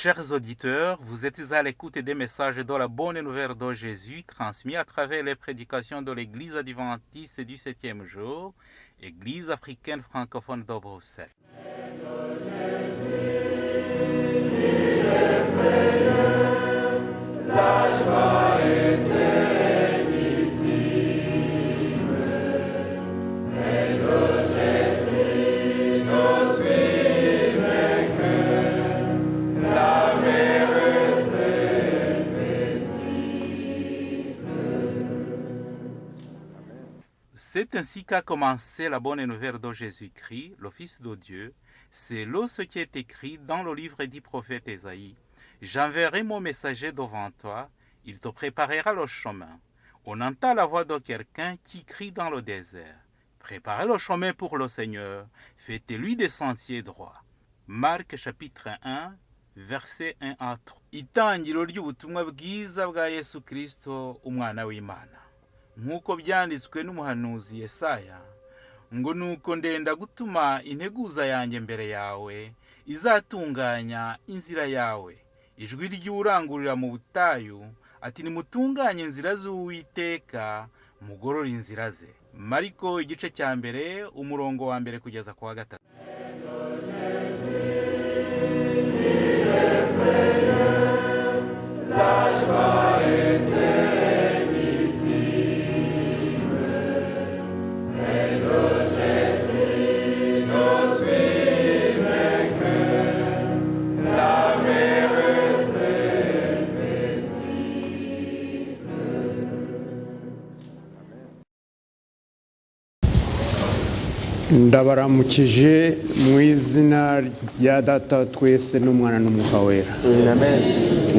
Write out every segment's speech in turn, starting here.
Chers auditeurs, vous êtes à l'écoute des messages de la bonne nouvelle de Jésus transmis à travers les prédications de l'Église adventiste du 7e jour, Église africaine francophone de Bruxelles. C'est ainsi qu'a commencé la bonne nouvelle de Jésus-Christ, le Fils de Dieu. C'est là ce qui est écrit dans le livre du prophète Ésaïe. J'enverrai mon messager devant toi, il te préparera le chemin. On entend la voix de quelqu'un qui crie dans le désert. Préparez le chemin pour le Seigneur, faites-lui des sentiers droits. Marc chapitre 1, verset 1 à 3. Itangiro ry'ubutumwa bwiza bwa Yesu Kristo, umwana w'Imana. Nk'uko byanditswe n'umuhanuzi Yesaya, ngo nuko ndenda gutuma integuza yanjye mbere yawe, izatunganya inzira yawe. Ijwi ry'urangurira mu butayu, ati nimutunganye inzira z'Uwiteka, mugorore inzira ze. Mariko igice cya mbere, umurongo wa mbere kugeza ku wa 3. ndabaramukije mu izina rya Data twese n'Umwana n'Umwuka wera. Amen.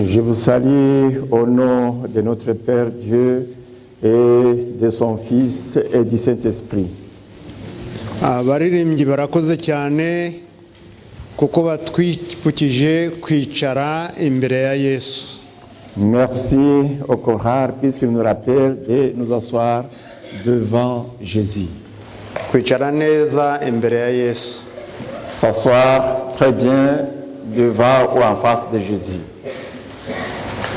Je vous salue au nom de notre Père Dieu et de son Fils et du Saint-Esprit. Abaririmbyi barakoze cyane kuko batwibukije kwicara imbere ya Yesu. Merci au chorale puisqu'il nous rappelle de nous asseoir devant Jésus. Kwicara neza imbere ya Yesu. S'asseoir très bien devant ou en face de Jésus.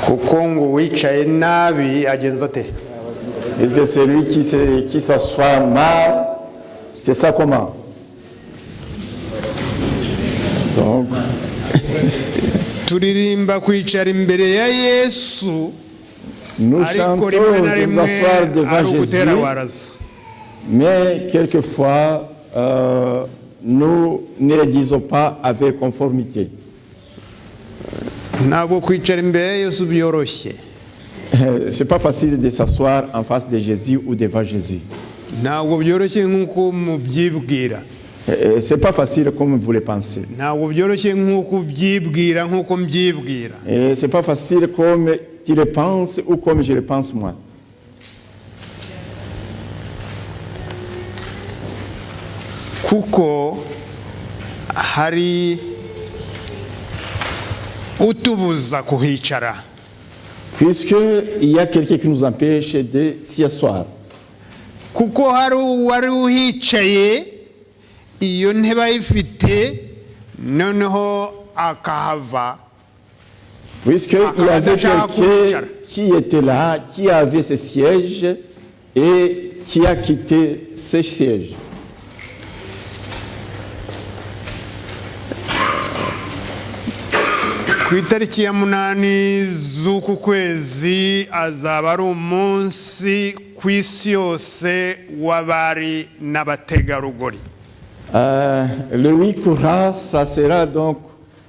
Kuko ngo wicaye nabi agenza ate? Est-ce que celui qui s'assoit mal, c'est ça comment? Donc, turirimba kwicara imbere ya Yesu, nous ariko chantons rimwe na de nous rimwe asseoir devant ari ugutera Jésus. waraza. Mais quelquefois, nous ne le disons pas avec conformité. Ntabwo kwicara imbere ya Yesu byoroshye. C'est pas facile de s'asseoir en face de Jésus ou devant Jésus. Ntabwo byoroshye nk'uko mubyibwira. C'est pas facile comme vous le pensez. Ntabwo byoroshye nk'uko ubyibwira nk'uko mbyibwira. C'est pas facile comme tu le penses ou comme je le pense moi. Kuko hari utubuza kuhicara. Puisqu'il y a quelqu'un qui nous empêche de s'y asseoir. Kuko hari uwari uhicaye iyo ntebe ayifite noneho akahava. Puisqu'il y avait quelqu'un qui était là, qui avait ce siège et qui a quitté ce siège. Ku itariki ya 8 z'uku kwezi azaba ari umunsi ku isi yose w'abari n'abategarugori. Le 8 courant, ça sera donc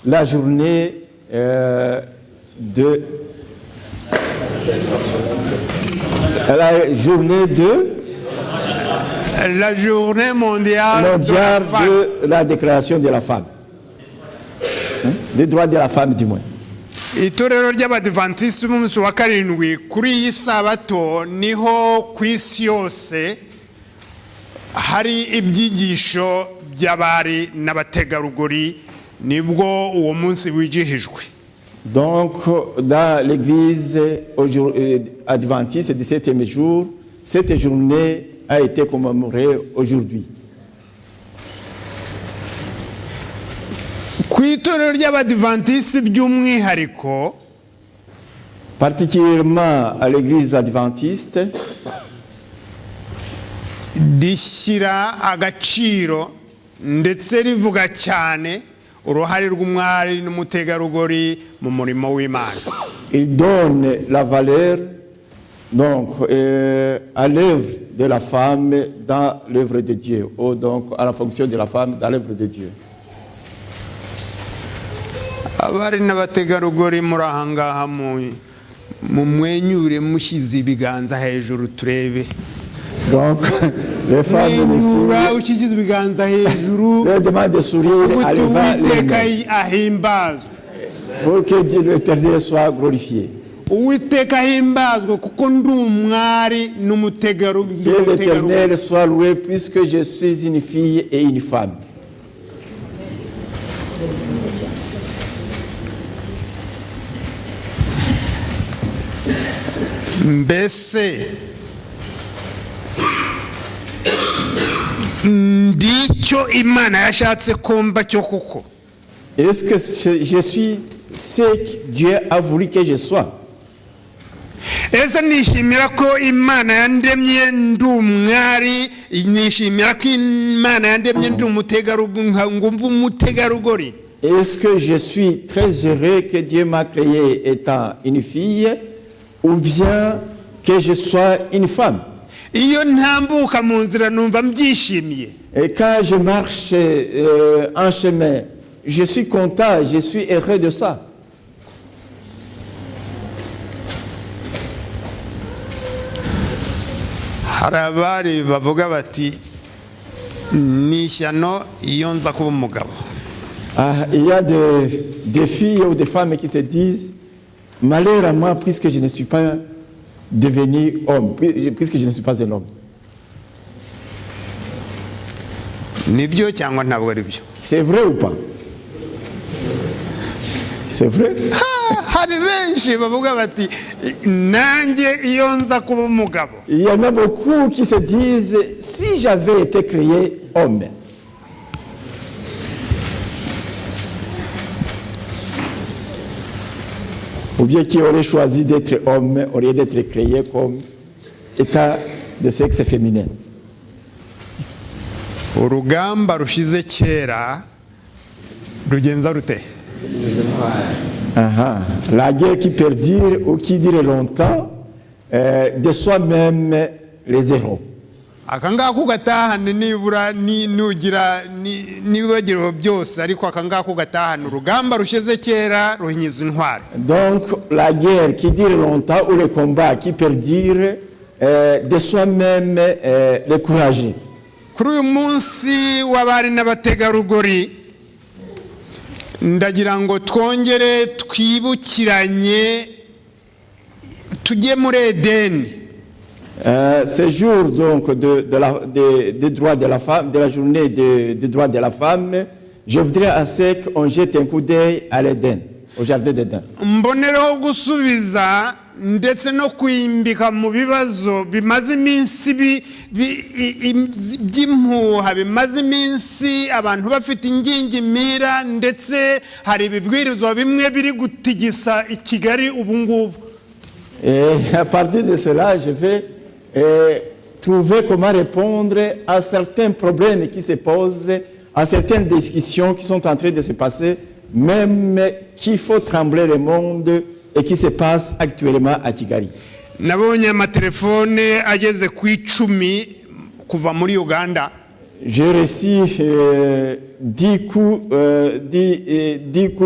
la journée de La journée mondiale de la déclaration de la femme. Des droits de la femme du moins. Itorero ry'Abadiventiste b'umunsi wa karindwi kuri iyi sabato niho ku isi yose hari ibyigisho by'abari n'abategarugori, nibwo uwo munsi wigihijwe. Donc dans l'église adventiste du 7e jour, cette journée a été commémorée aujourd'hui. ku itorero ry'abadivantisiti by'umwihariko, particulièrement à l'église adventiste, rishyira agaciro ndetse rivuga cyane uruhare rw'umwari n'umutegarugori mu murimo w'Imana. il donne la valeur donc à l'œuvre de la femme dans l'œuvre de Dieu, ou donc à la fonction de la femme dans l'œuvre de Dieu. Abari n'abategarugori muri aha ngaha mumwenyure mushyize ibiganza hejuru turebe. Donc les femmes mwenyura ushyize ibiganza hejuru, leur demande de sourire à lever les mains ahimbazwe, pour que Dieu l'Éternel soit glorifié. Uwiteka ahimbazwe kuko ndi umwari n'umutegarugori. Que l'Éternel soit loué puisque je suis une fille et une femme. Mbese ndicyo Imana yashatse kumba cyo kuko? Est-ce que je suis ce que Dieu a voulu que je sois? Ese nishimira ko Imana yandemye ndi umwari, nishimira ko Imana yandemye ndi umutegarugori. Est-ce que je suis très heureux que Dieu m'a créé étant une fille, ou bien que je sois une femme? Iyo ntambuka mu nzira numva mbyishimiye. Et quand je marche en chemin, je suis content, je suis heureux de ça. Hari abari bavuga bati ni ishyano iyo nza kuba umugabo. Il y a des filles ou des femmes qui se disent malheur à moi puisque je ne suis pas devenu homme, puisque je ne suis pas un homme. Nibyo cyangwa ntabwo ari byo? C'est vrai ou pas? C'est vrai? Hari benshi bavuga bati nanjye iyo nza kuba umugabo. Il y en a beaucoup qui se disent si j'avais été créé homme. Ou bien qui aurait choisi d'être homme au lieu d'être créé comme état de sexe féminin. Urugamba rushize kera rugenza rute? La guerre qui perdure ou qui dure longtemps, de soi-même les héros. Akangaka ugatahana nibura nugira nibagiro byose, ariko akangaka ugatahana urugamba rushize kera ruhinyiza intwari. Donc la guerre qui dure longtemps ou le combat qui perdure, de soi-même les courageux. Kuri uyu munsi w'abari n'abategarugori, ndagira ngo twongere twibukiranye tujye muri Edeni. Ce jour donc des droits de la femme, de la journée des droits de la femme, je voudrais à ce qu'on jette un coup d'œil à l'Éden, au jardin d'Éden. Mbonereho gusubiza ndetse no kwimbika mu bibazo bimaze iminsi by'impuha, bimaze iminsi abantu bafite ingingimira, ndetse hari ibibwirizwa bimwe biri gutigisa i Kigali ubu ngubu. Et à partir de cela, je vais trouver comment répondre à certains problèmes qui se posent, à certaines discussions qui sont en train de se passer, même qu'il faut trembler le monde et qui se passe actuellement à Kigali. Nabonye amatelefone ageze ku 10 kuva muri Uganda. J'ai reçu 10 coups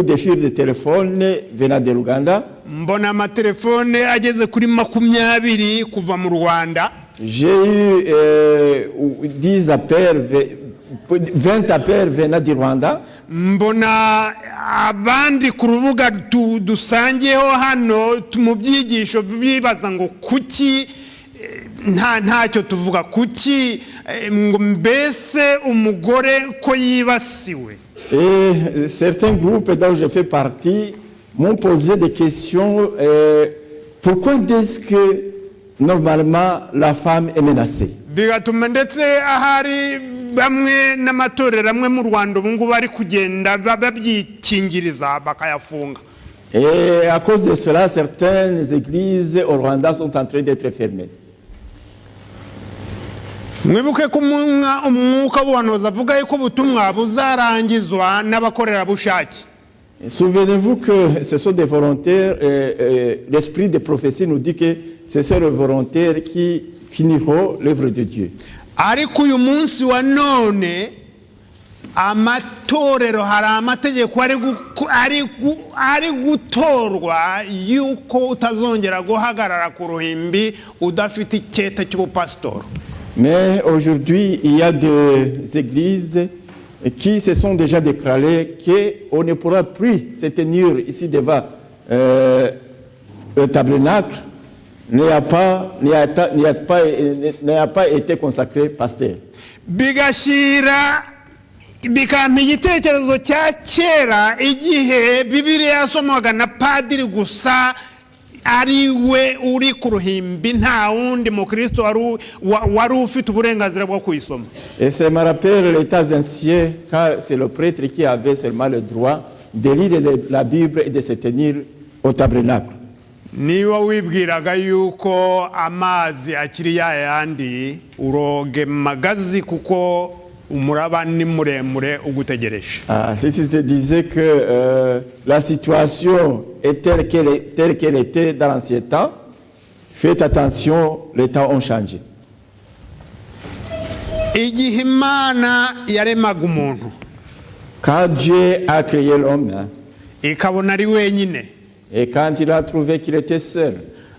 de fil de téléphone venant de l'Ouganda. Mbona amatelefone ageze kuri 20 kuva mu Rwanda. J'ai eu 10 appels, 20 appels venant du Rwanda. Mbona abandi ku rubuga dusangiyeho hano mu byigisho bibaza ngo kuki ntacyo tuvuga, kuki ngo mbese umugore ko yibasiwe. Et certains groupes dont je fais partie m'ont posé des questions. Pourquoi est-ce que normalement la femme est menacée? Bigatuma ndetse ahari bamwe n'amatorero amwe mu Rwanda ubu ngubu bari kugenda babyikingiriza bakayafunga. Et à cause de cela, certaines églises au Rwanda sont en train d'être fermées. Mwibuke ko umwuka w'ubuhanuzi avuga yuko ubutumwa buzarangizwa n'abakorerabushake. Souvenez-vous que ce sont des volontaires, l'esprit de prophétie nous dit que ce sont les volontaires qui finiront l'œuvre de Dieu. Ariko uyu munsi wa none amatorero hari amategeko ari gutorwa yuko utazongera guhagarara ku ruhimbi udafite icyeta cy'ubupasitori. Mais aujourd'hui, il y a des églises qui se sont déjà déclarées qu'on ne pourra plus se tenir ici devant le tabernacle n'ayant pas été consacré pasteur. Bigashyira bikampa igitekerezo cya kera igihe Bibiliya yasomwaga na padiri gusa ari we uri ku ruhimbi nta wundi mukristo wari ufite uburenganzira bwo kuyisoma. Et ça me rappelle les temps anciens car c'est le prêtre qui avait seulement le droit de lire la Bible et de se tenir au tabernacle. Niba wibwiraga yuko amazi akiri yayandi uroge magazi kuko umuraba ni muremure ugutegereje. Si tu te disais que la situation est telle qu'elle était dans l'ancien temps, faites attention, les temps ont changé. Igihe Imana yaremaga umuntu, quand Dieu a créé l'homme, ikabona ari wenyine, et quand il a trouvé qu'il était seul,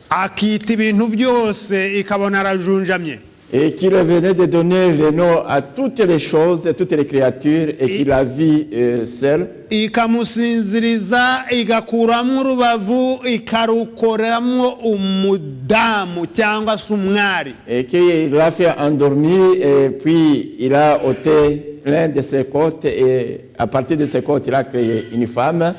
akita ibintu byose ikabona arajunjamye, et qu'il venait de donner le nom à toutes les choses, à toutes les créatures, et qu'il a vu seul, ikamusinziriza igakuramo urubavu ikarukoramo umudamu cyangwa se umwari, et qu'il l'a fait endormir, et puis il a ôté l'un de ses côtes, et à partir de ses côtes, il a créé une femme.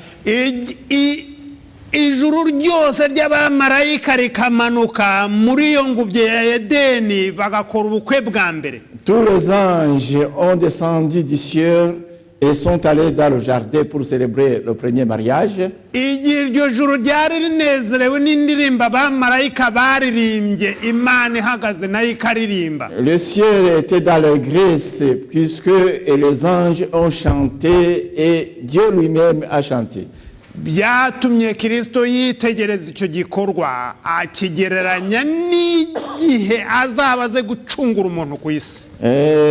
Ijuru ryose ry'abamarayika rikamanuka muri iyo ngubye ya Edeni bagakora ubukwe bwa mbere. Tous les anges ont descendu du ciel et sont allés dans le jardin pour célébrer le premier mariage. Igihe iryo juru ryari rinezerewe n'indirimba abamarayika baririmbye Imana ihagaze nayo ikaririmba. Le ciel était dans l'allégresse puisque les anges ont chanté et Dieu lui-même a chanté. Byatumye Kristo yitegereza icyo gikorwa akigereranya n'igihe azabaze gucungura umuntu ku isi.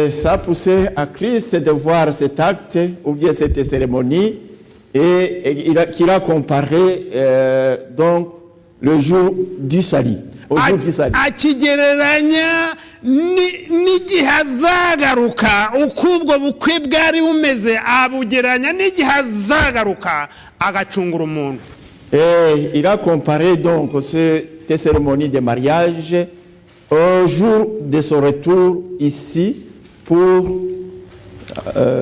Ça poussait à Christ de voir cet acte ou bien cette cérémonie et qu'il a comparé donc le jour du salut. Au jour du salut. Akigereranya n'igihe azagaruka uko ubwo bukwe bwari bumeze abugeranya n'igihe azagaruka agacungura umuntu. Et il a comparé donc cette cérémonie de mariage au jour de son retour ici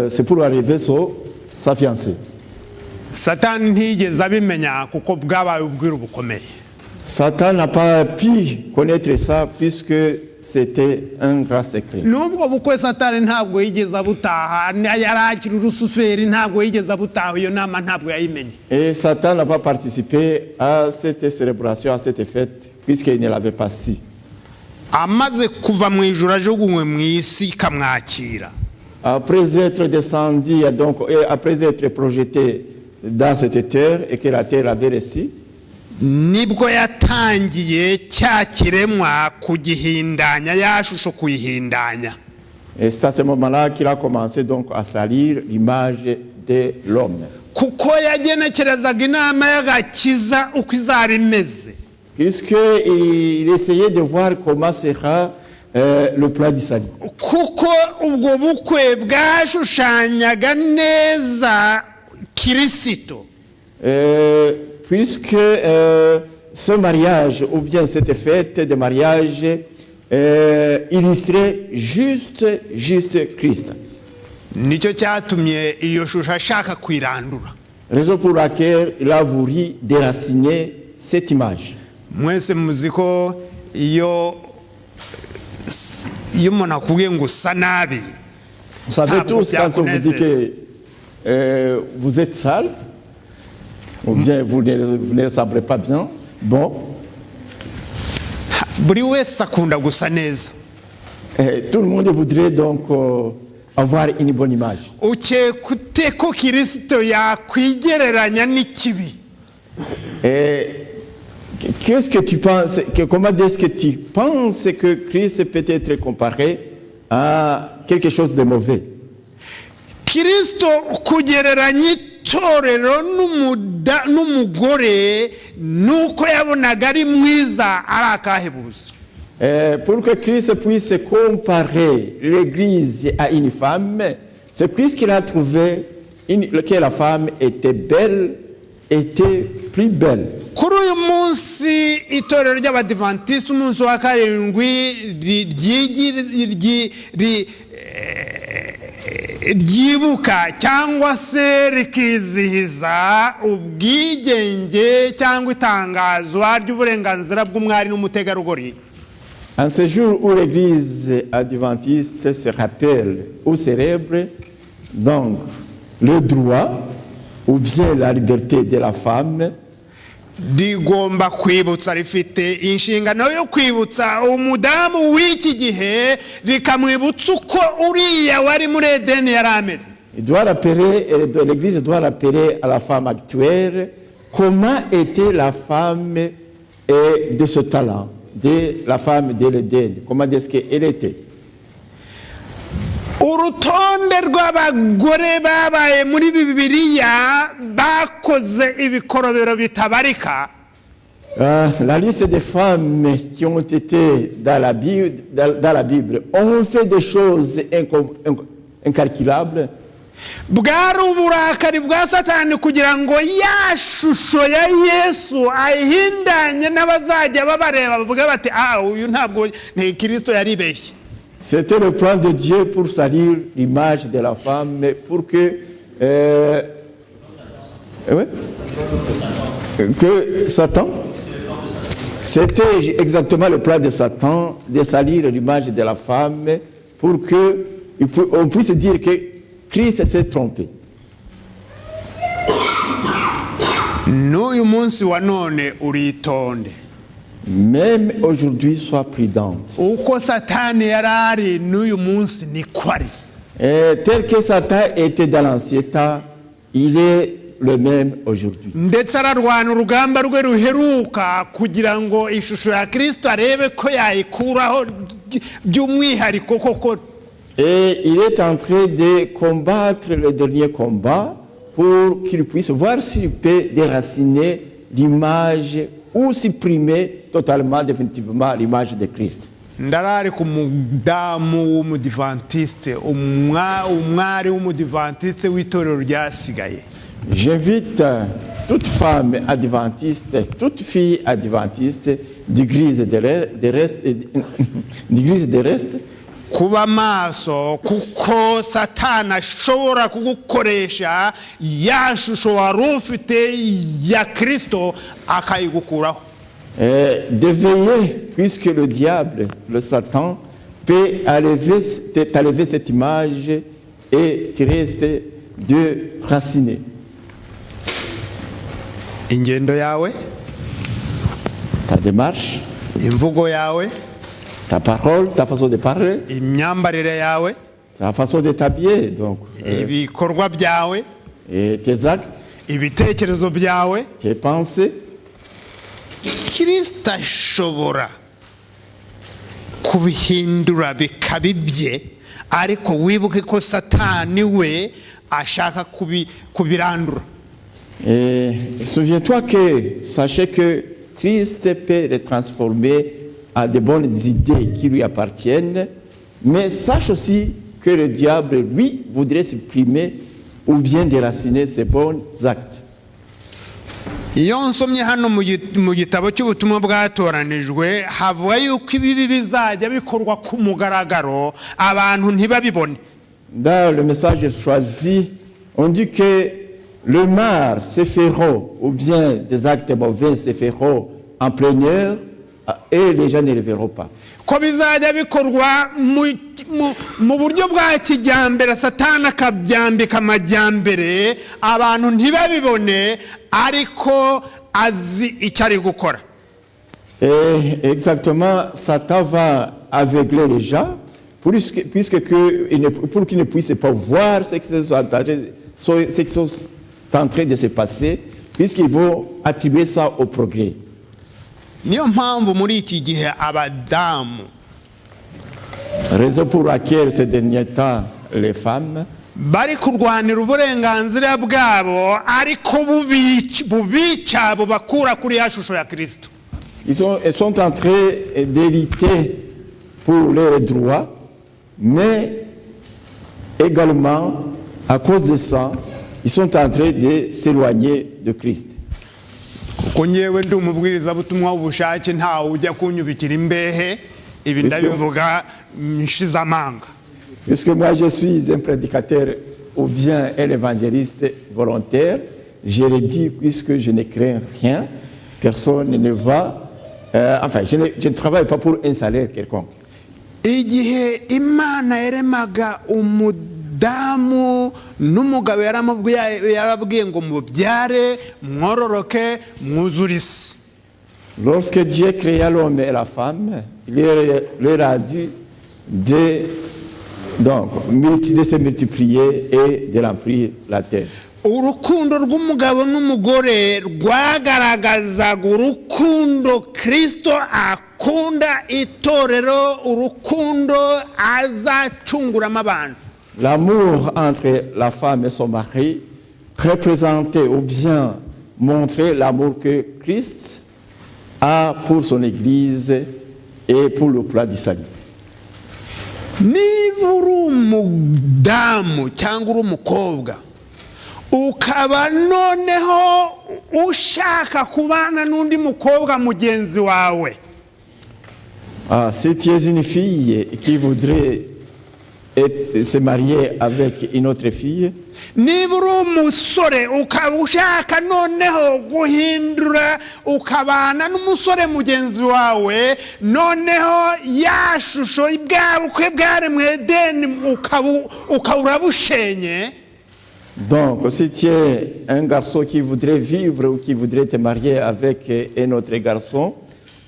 c'est pour arriver sa fiancée. Satani ntiyigeze abimenya kuko bwabaye ubwiru bukomeye. Satan n'a pas pu connaître ça puisque c'était un grand secret. Nubwo bukwe Satani ntabwo yigeze abutaha yarakira urusuferi ntabwo yigeze abutaha iyo nama ntabwo yayimenye. Et Satan n'a pas participé à cette célébration, à cette fête puisqu'il ne l'avait pas su. Amaze kuva mu ijuru ajugunywe mu isi ikamwakira. Après être descendu donc et après être projeté dans cette terre et que la terre avait reçu, nibwo yatangiye cya kiremwa kugihindanya yashusho kuyihindanya. Et c'est à ce moment-là qu'il a commencé donc à salir l'image de l'homme. Kuko yagenekerezaga inama y'agakiza uko izaba imeze. Puisqu'il essayait de voir comment sera le plan du salut. Kuko ubwo bukwe bwashushanyaga neza Kristo. Puisque ce mariage ou bien cette fête de mariage illustrait juste Christ. Nicyo cyatumye iyo shusho ashaka kwirandura. Raison pour laquelle il a voulu déraciner cette image. Mwese muzi ko iyo umuntu akubwiye ngo usa nabi Vous savez Ah, tous, quand on vous dit byakunezeza. que vous êtes sale, ou bien vous ne ressemblez pas bien, bon, buri wese akunda gusa neza. tout le monde voudrait donc avoir une bonne image. Ukeka ute ko Kristo yakwigereranya n'ikibi? Et qu'est-ce que tu penses, comment est-ce que tu penses que Christ peut être comparé à quelque chose de mauvais? Kristo kugereranya itorero n'umugore nuko yabonaga ari mwiza ari akahebuzo. Pour que Christ puisse comparer l'Église à une femme, c'est puisqu'il a trouvé que la femme était belle, était plus belle. Kuri uyu munsi itorero ry'Abadivantisiti umunsi wa karindwi ryibuka cyangwa se rikizihiza ubwigenge cyangwa itangazwa ry'uburenganzira bw'umwari n'umutegarugori. En ce jour où l'Église adventiste se rappelle ou célèbre donc le droit ou bien la liberté de la femme, rigomba kwibutsa, rifite inshingano yo kwibutsa umudamu w'iki gihe, rikamwibutsa uko uriya wari muri Edeni yari ameze. l'Église doit rappeler à la femme actuelle comment était la femme de ce talent, de la femme de l'Éden, comment est-ce qu'elle était. Urutonde rw'abagore babaye muri Bibiliya bakoze ibikorobero bitabarika. La liste des femmes qui ont été dans la Bible ont fait des choses incalculables. Bwari uburakari bwa Satani kugira ngo ya shusho ya Yesu ayihindanye n'abazajya babareba bavuga bati uyu ntabwo ni Kristo yaribeshye. C'était le plan de Dieu pour salir l'image de la femme, pour que Satan, c'était exactement le plan de Satan de salir l'image de la femme pour qu'on puisse dire que Christ s'est trompé. N'uyu munsi wa none uritonde. Même aujourd'hui, sois prudente. Uko Satani yarari n'uyu munsi ni kwari. Tel que Satan était dans l'ancien temps, il est le même aujourd'hui. Ndetse ararwana urugamba rwe ruheruka kugira ngo ishusho ya Kristo arebe ko yayikuraho by'umwihariko koko. Et il est en train de combattre le dernier combat pour qu'il puisse voir s'il peut déraciner l'image ou supprimer totalement, définitivement l'image de Christ. Ndarari ku mudamu w'umudivantiste, umwari w'umudivantiste w'itorero ryasigaye. J'invite toute femme adventiste, toute fille adventiste d'église de reste, kuba maso kuko Satani ashobora kugukoresha ya shusho wari ufite ya Kristo akayigukuraho. D'éveiller, puisque le diable, le Satan, peut t'enlever cette image et te reste de raciner. Ingendo yawe, Ta démarche, imvugo yawe, ta parole, ta façon de parler, imyambarire yawe, ta façon de t'habiller, donc, ibikorwa byawe, et tes actes, ibitekerezo byawe. tes pensées. Kristo ashobora kubihindura bikabibye, ariko wibuke ko Satani we ashaka kubirandura. Et souviens-toi sachez que Christ peut les transformer à de bonnes idées qui lui appartiennent, mais sache aussi que le diable, lui, voudrait supprimer ou bien déraciner ses bons actes. Iyo nsomye hano mu gitabo cy'ubutumwa bwatoranijwe havuga yuko ibibi bizajya bikorwa ku mugaragaro abantu ntibabibone. Dans le message choisi, on dit que le mal se feront ou bien des actes mauvais se feront en plein air et les gens ne le verront pas. ko bizajya bikorwa mu buryo bwa kijyambere satani akabyambika amajyambere abantu ntibabibone ariko azi icyo ari gukora. Et exactement, Satan va aveugler les gens pour qu'ils ne puissent pas voir ce qui est en train de se passer, puisqu'ils vont attribuer ça au progrès. Niyo mpamvu muri iki gihe abadamu, Raison pour laquelle ces derniers temps, les femmes bari kurwanira uburenganzira bwabo ariko bubica bubakura kuri ya shusho ya Kristo. Ils sont en train de lutter pour leurs droits, mais également, à cause de ça, ils sont en train de s'éloigner de Christ. Kuko nyewe ndi umubwirizabutumwa w'ubushake ntawe ujya kunyubikira imbehe, ibi ndabivuga nshize amanga. Puisque moi je suis un prédicateur ou bien un évangéliste volontaire, je le dis puisque je ne crains rien, personne ne va... je ne travaille pas pour un salaire quelconque. Igihe Imana yaremaga umudamu n'umugabo yarababwiye ngo mubyare mwororoke mwuzure isi. Lorsque Dieu créa l'homme et la femme, il leur a dit de se multiplier et de remplir la terre. Urukundo rw'umugabo n'umugore rwagaragazaga urukundo Kristo akunda itorero, urukundo azacunguramo abantu. L'amour entre la femme et son mari représentait ou bien montrait l'amour que Christ a pour son Église et pour le plan du salut. Niba uri umudamu cyangwa uri umukobwa ukaba noneho ushaka kubana n'undi mukobwa mugenzi wawe, si tu es une fille qui voudrait se marier avec une autre fille, niba uri umusore ukaba ushaka noneho guhindura ukabana n'umusore mugenzi wawe, noneho ya shusho bwabukwe bwaremwe Edeni ukaba urabushenye. Donc, si tu es un garçon qui voudrait vivre ou qui voudrait te marier avec un autre garçon,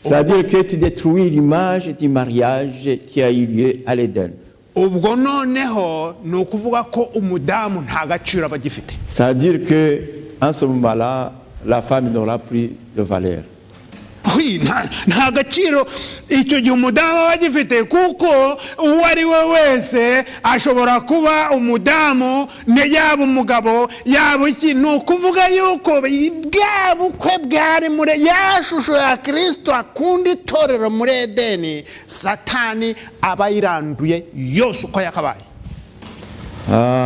c'est-à-dire que tu détruis l'image du mariage qui a eu lieu à l'Éden. Ubwo noneho ni ukuvuga ko umudamu nta gaciro aba agifite. C'est-à-dire que en ce moment-là, la femme n'aura plus de valeur. Nta gaciro icyo gihe umudamu aba agifite, kuko uwo ari we wese ashobora kuba umudamu, yaba umugabo yaba iki. Ni ukuvuga yuko bwa bukwe bwari muri ya shusho ya Kristo akunda itorero muri Edeni, Satani aba yiranduye yose uko yakabaye.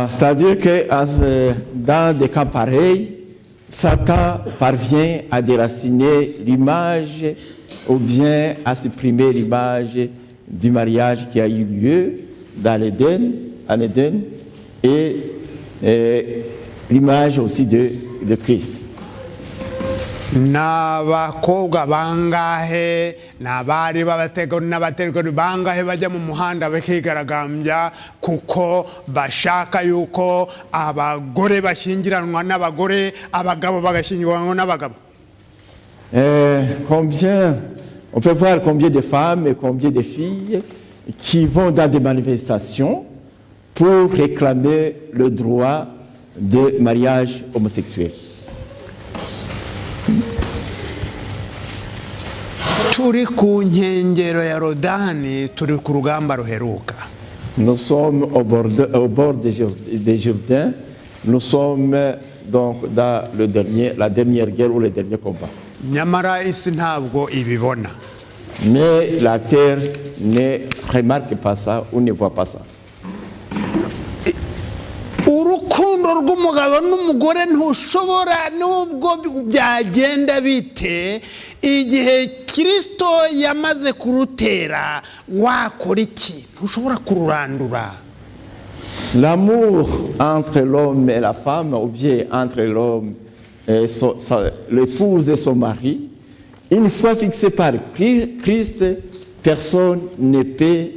C'est-à-dire que dans des cas pareils, Satan parvient à déraciner l'image ou bien à supprimer l'image du mariage qui a eu lieu dans l'Éden, et l'image aussi de Christ. N'abakobwa bangahe n'abari n'abategori bangahe bajya mu muhanda bakigaragambya kuko bashaka yuko abagore bashyingiranwa n'abagore, abagabo bagashyingiranwa n'abagabo. On peut voir combien de femmes et combien de filles qui vont dans des manifestations pour réclamer le droit de mariage homosexuel. Turi ku nkengero ya Yorodani, turi ku rugamba ruheruka. Nous sommes au bord des Jourdains. Nous sommes donc dans la dernière guerre ou le dernier combat. Nyamara isi ntabwo ibibona. Mais la terre ne remarque pas ça ou ne voit pas ça. Urukundo rw'umugabo n'umugore ntushobora nubwo byagenda bite, igihe Kristo yamaze kurutera wakora iki? Ntushobora kururandura. L'amour entre l'homme et la femme, ou bien entre l'homme et l'épouse et son mari, Une fois fixé par Christ, personne ne peut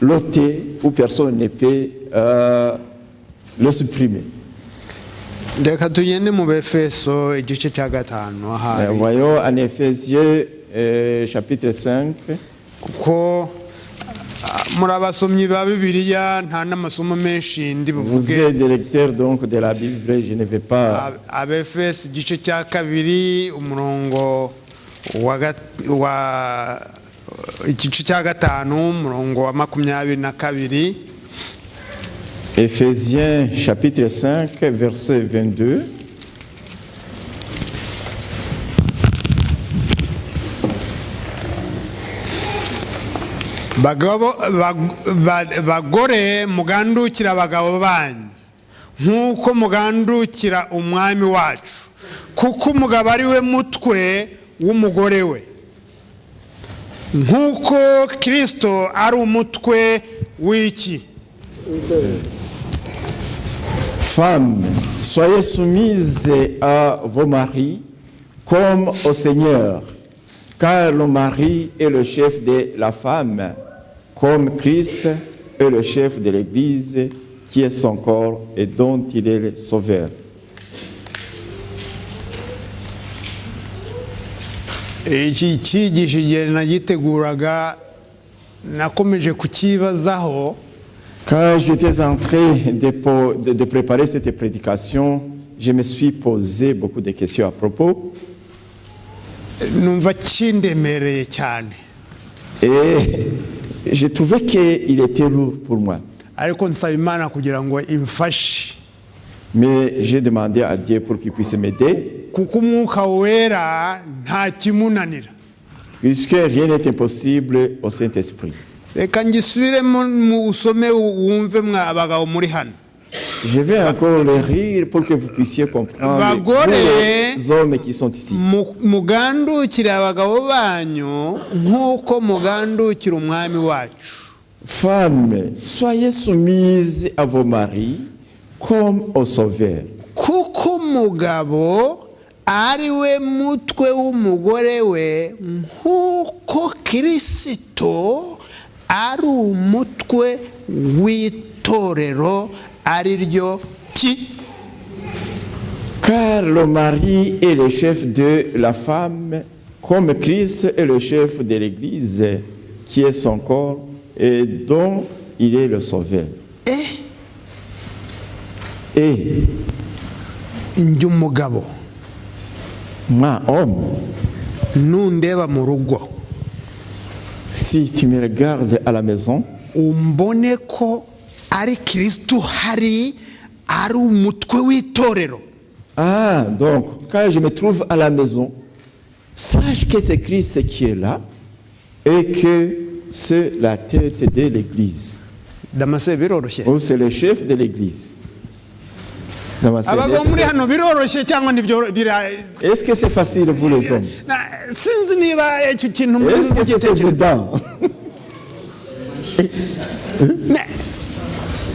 l'ôter ou personne ne peut le supprimer. reka tugende mu befeso igice cya gatanu ahari Voyons en Éphésiens chapitre 5. kuko muri abasomyi ba bibiliya nta n'amasomo menshi ndi Vous buvuge êtes directeur donc de la Bible, je ne vais pas. abefeso igice cya kabiri umurongo wa igice cya gatanu umurongo wa 22. Éphésiens chapitre 5, verset 22. bagore mugandukira abagabo banyu nk'uko mugandukira umwami wacu kuko umugabo ari we mutwe w'umugore we nk'uko Kristo ari umutwe w'iki. Femmes, soyez soumises à vos maris comme au Seigneur, car le mari est le chef de la femme, comme Christ est le chef de l'Église, qui est son corps et dont il est le sauveur. Iki cyigisho igihe nagiteguraga nakomeje kukibazaho. Quand j'étais en train de préparer cette prédication, je me suis posé beaucoup de questions à propos. Numva kindemereye cyane. Et j'ai trouvé qu'il était lourd pour moi. Ariko nsaba Imana kugira ngo imfashe. Mais j'ai demandé à Dieu pour qu'il puisse m'aider. Kuko umwuka wera nta kimunanira. Puisque rien n'est impossible au Saint-Esprit. Reka ngisubiremo mu usome wumve mwa abagabo muri hano. Je vais encore le rire pour que vous puissiez comprendre les hommes qui sont ici. Mugandukira abagabo banyu nk'uko mugandukira umwami wacu. Femmes, soyez soumises à vos maris comme au Sauveur. Kuko umugabo ari we mutwe w'umugore we nk'uko Kristo ari umutwe w'itorero ari ryo ki. Car le mari est le chef de la femme, comme Christ est le chef de l'Église, qui est son corps et dont il est le sauveur. Et njye umugabo moi, homme, nundeba mu rugo, si tu me regardes à la maison, umbone ko ari Kristo hari ari umutwe w'itorero. Ah, donc, quand je me trouve à la maison, sache que c'est Christ qui est là et que c'est la tête de l'Église. Damase biroroshye. Ou c'est le chef de l'Église. Abagabo muri hano biroroshye cyangwa nibyo Est-ce que c'est facile vous les hommes? Sinzi niba icyo kintu Est-ce que c'est évident?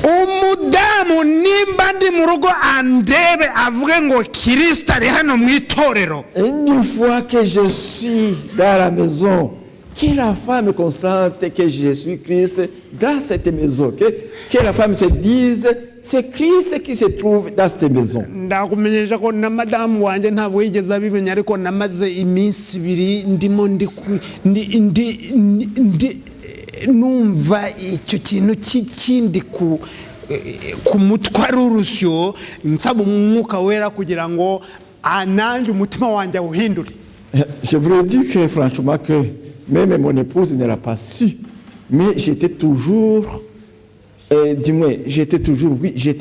Umudamu nimba ndi mu rugo andebe avuge ngo Kristo ari hano mu itorero. Une fois que je suis dans la maison, que la femme constate que je suis Christ dans cette maison, que la femme se dise, c'est Christ qui se trouve dans cette maison. Ndakumenyesha ko na madamu wanje ntabwo yigeze abimenya ariko namaze iminsi 2 ndimo ndi numva icyo kintu kindi ku mutwe ari urusyo nsaba umwuka wera kugira ngo ananje umutima wanjye awuhindure. Je voudrais dire que franchement que même mon épouse ne l'a pas su, mais j'étais toujours j'étais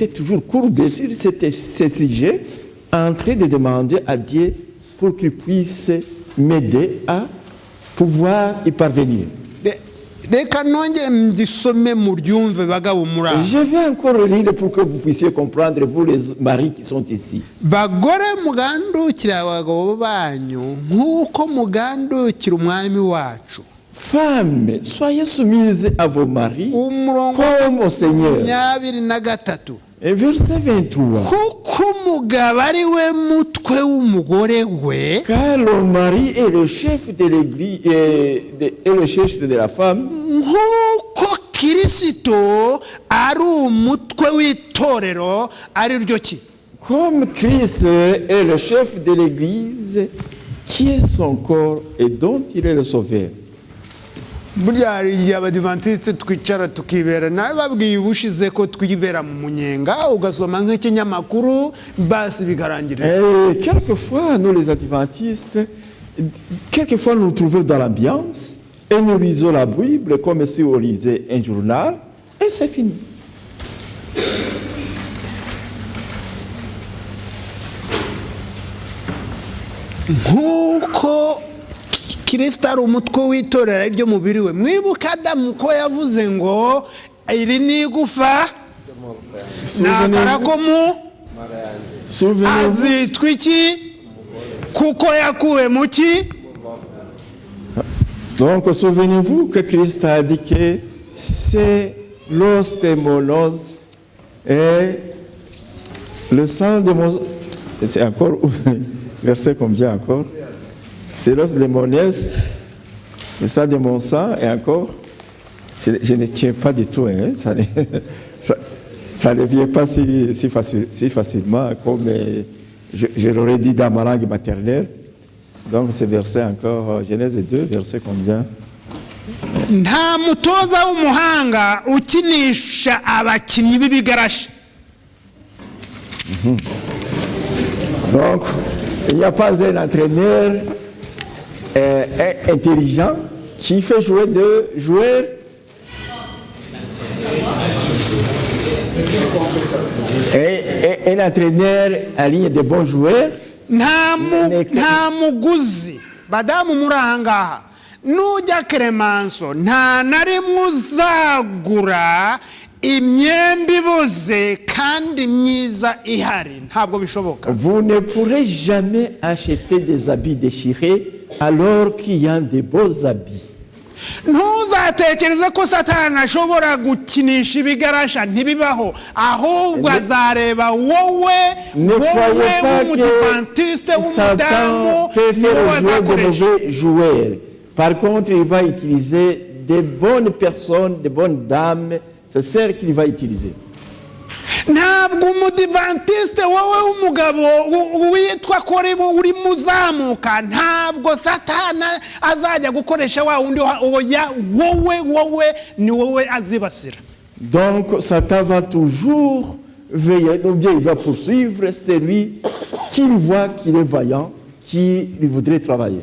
toujours courbé sur ce sujet, en train de demander à Dieu pour qu'il puisse m'aider à pouvoir y parvenir. Reka nongere ndisome mu ryumve bagabo muri. Je vais encore lire pour que vous puissiez comprendre, vous les maris qui sont ici. Bagore mugandukira abagabo banyu nk'uko mugandukira umwami wacu. Femmes, soyez soumises à vos maris umurongo comme au Seigneur. 23. Et verset 23. kuko umugabo ari we mutwe w'umugore we, Car le mari est le chef de l'église et le chef de la femme. nk'uko kirisito ari umutwe w'itorero ari ryo ki. Comme Christ est le chef de l'église, qui est son corps et dont il est le sauveur. burya hari igihe abadivantisite twicara tukibera, nababwiye ubushize ko twibera mu munyenga, ugasoma nk'ikinyamakuru basi bikarangira. Et quelquefois, nous les adventistes, quelquefois nous nous trouvons dans l'ambiance et nous lisons la Bible comme si on lisait un journal et c'est fini. nk'uko kirisito ari umutwe w'itorero ryo mubiri we, mwibuka Adamu ko yavuze ngo iri ni igufa ni akarakomu azitwa iki kuko yakuwe mu ki. Donc, souvenez-vous que Christ a dit que c'est l'os de mon os et le sang de mon... C'est encore... Verset combien encore? C'est l'os de mon os, le sang de mon sang et encore... Je ne tiens pas du tout, hein, ça ne vient pas si facilement comme je l'aurais dit dans ma langue maternelle. Donc, ce verset encore, Genèse 2, verset combien? nta mutoza w'umuhanga ukinisha abakinnyi b'ibigarashi. Donc, il n'y a pas un entraîneur intelligent qui fait jouer deux joueurs et un entraîneur aligne de bons joueurs. nta muguzi badamu muri aha ngaha nujya Clemenceau nta na rimwe uzagura imyembe iboze kandi myiza ihari, ntabwo bishoboka. Vous ne pourrez jamais acheter des habits déchirés alors qu'il y a de beaux habits. ntuzatekereze ko Satani ashobora gukinisha ibigarasha, ntibibaho, ahubwo azareba wowe w'umudivantiste w'umudamu niwe azakoresha. Joueurs. Par contre, il va utiliser des bonnes personnes, des bonnes dames, c'est celles qu'il va utiliser. ntabwo umudivantiste wowe w'umugabo witwa ko uri muzamuka, ntabwo Satani azajya gukoresha wa wundi oya, wowe ni wowe azibasira. Donc Satan va toujours veiller, ou bien il va poursuivre celui qu'il voit qu'il est vaillant, qui voudrait travailler.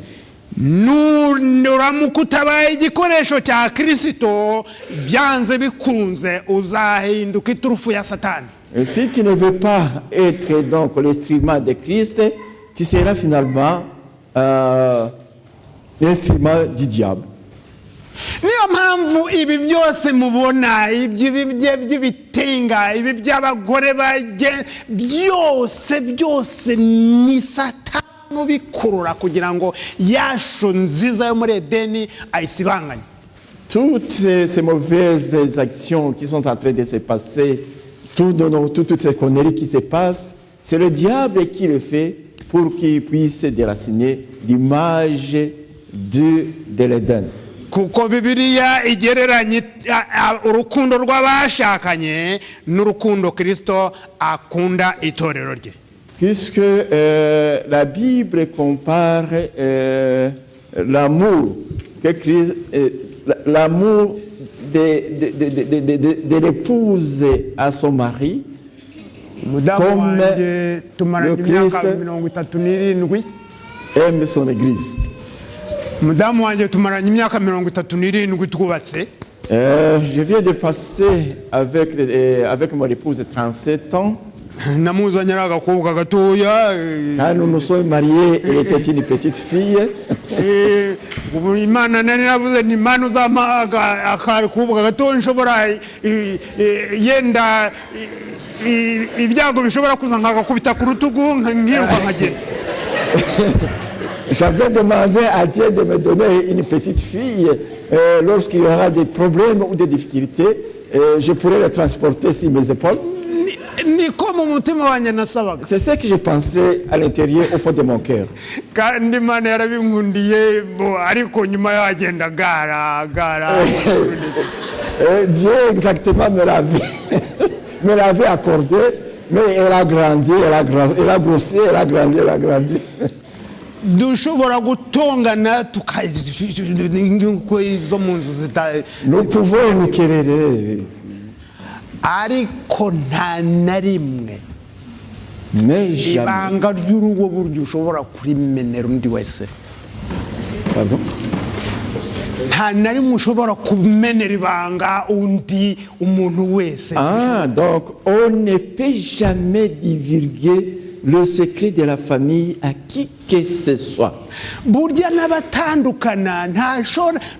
nuramuka utabaye igikoresho cya Kristo, byanze bikunze uzahinduka iturufu ya Satani. Et si tu ne veux pas être donc l'instrument de Christ, tu seras finalement l'instrument du diable. niyo mpamvu ibi byose mubona by'ibitenga, ibi by'abagore byose ni Satani ubikurura kugira ngo yasho nziza yo muri Edeni ayisibanganye. Toutes ces mauvaises actions qui sont en train de se passer, toutes ces conneries qui se passent, c'est le diable qui le fait pour qu'il puisse déraciner l'image de l'Éden. kuko Bibiliya igereranya urukundo rw'abashakanye n'urukundo Kristo akunda itorero rye. Puisque la Bible compare l'amour que Christ, l'amour de l'épouse à son mari, comme le Christ aime son Église. mudamu wanjye tumaranye imyaka 37 twubatse. Je viens de passer avec mon épouse 37 ans. namuzanye ari agakobwa gatoya. Quand nous nous sommes mariés, elle était une petite fille. Imana nari navuze ni Imana uzampa akakobwa gato nshobora yenda ibyago bishobora kuza nkagakubita ku rutugu nkiruka nkagenda. J'avais demandé à Dieu de me donner une petite fille. Lorsqu'il y aura des problèmes ou des difficultés, je pourrais la transporter sur mes épaules. niko mu mutima wanjye nasabaga. C'est ce que je pensais à l'intérieur, au fond de mon cœur. kandi Imana yarabinkundiye ariko nyuma yagenda gara Dieu exactement me l'avait accordé, mais elle a grandi, elle a grossi, elle a grandi. dushobora gutongana nk'uko izo mu nzu Nous pouvons nous quereller, ariko nta na rimwe mais jamais. ibanga ry'urugo buryo ushobora kurimenera undi wese. Pardon? nta na rimwe ushobora kumenera ibanga undi umuntu wese. Ah, donc on ne peut jamais divulguer le secret de la famille à qui que ce soit. burya n'abatandukana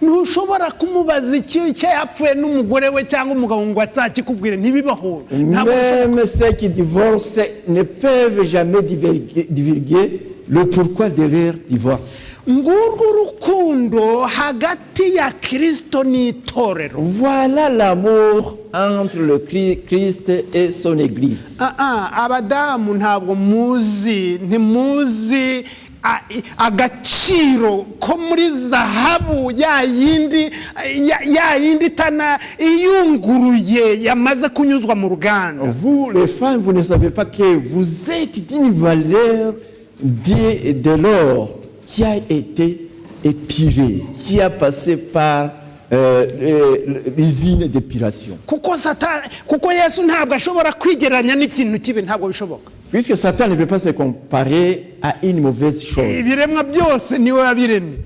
ntushobora kumubaza iki cyapfuye n'umugore we cyangwa umugabo ngo azakikubwire ntibibaho. Même ceux qui divorcent ne peuvent jamais divulguer le pourquoi de leur divorce. ngurwo urukundo hagati ya Kristo n'itorero. Voilà l'amour entre le Christ et son Église. abadamu ntabwo ntimuzi agaciro ko muri zahabu ya yindi iyunguruye yamaze kunyuzwa mu ruganda. Vous, les femmes, vous ne savez pas que vous êtes d'une valeur de l'or qui a été épuré, qui a passé par l'usine d'épuration. kuko Yesu ntabwo ashobora kwigereranya n'ikintu kibi, ntabwo bishoboka. Puisque Satan ne peut pas se comparer à une mauvaise chose. ibiremwa byose niwe yabiremye.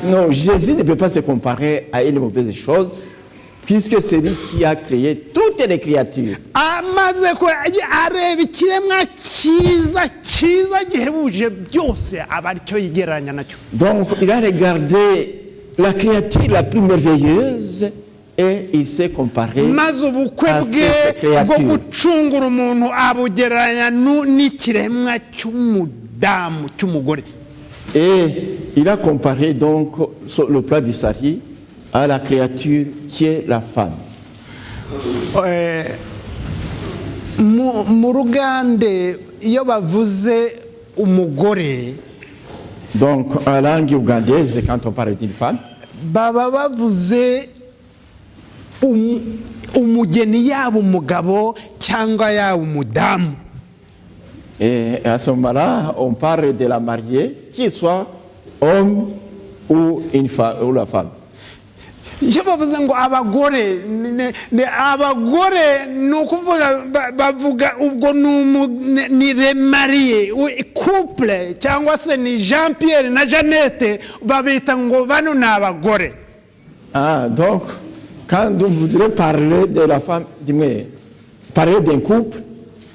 Non, Jésus ne peut pas se comparer à une mauvaise chose, puisque c'est lui qui a créé toutes les créatures. amaze areba ikiremwa cyiza gihebuje byose aba aricyo yigereranya nacyo. Donc il a regardé la créature la plus merveilleuse et il s'est comparé maze ubukwe à bwe cette bwo créature. gucungura umuntu abugereranya n'ikiremwa cy'umudamu cy'umugore. Et il a comparé donc le plat du sari à la créature qui est la femme. mu rugande iyo bavuze umugore Donc en langue ougandaise, quand on parle d'une femme, baba bavuze umugeni yaba umugabo cyangwa yaba umudamu. et à ce moment-là, on parle de la mariée, qu'il soit homme ou une femme ou la femme. iyo bavuze ngo abagore ni ukuvuga bavuga ubwo ni remariye couple cyangwa se ni Jean Pierre na Jeannette babita ngo bano ni abagore. Ah, donc quand on voudrait parler de la femme, parler d'un couple,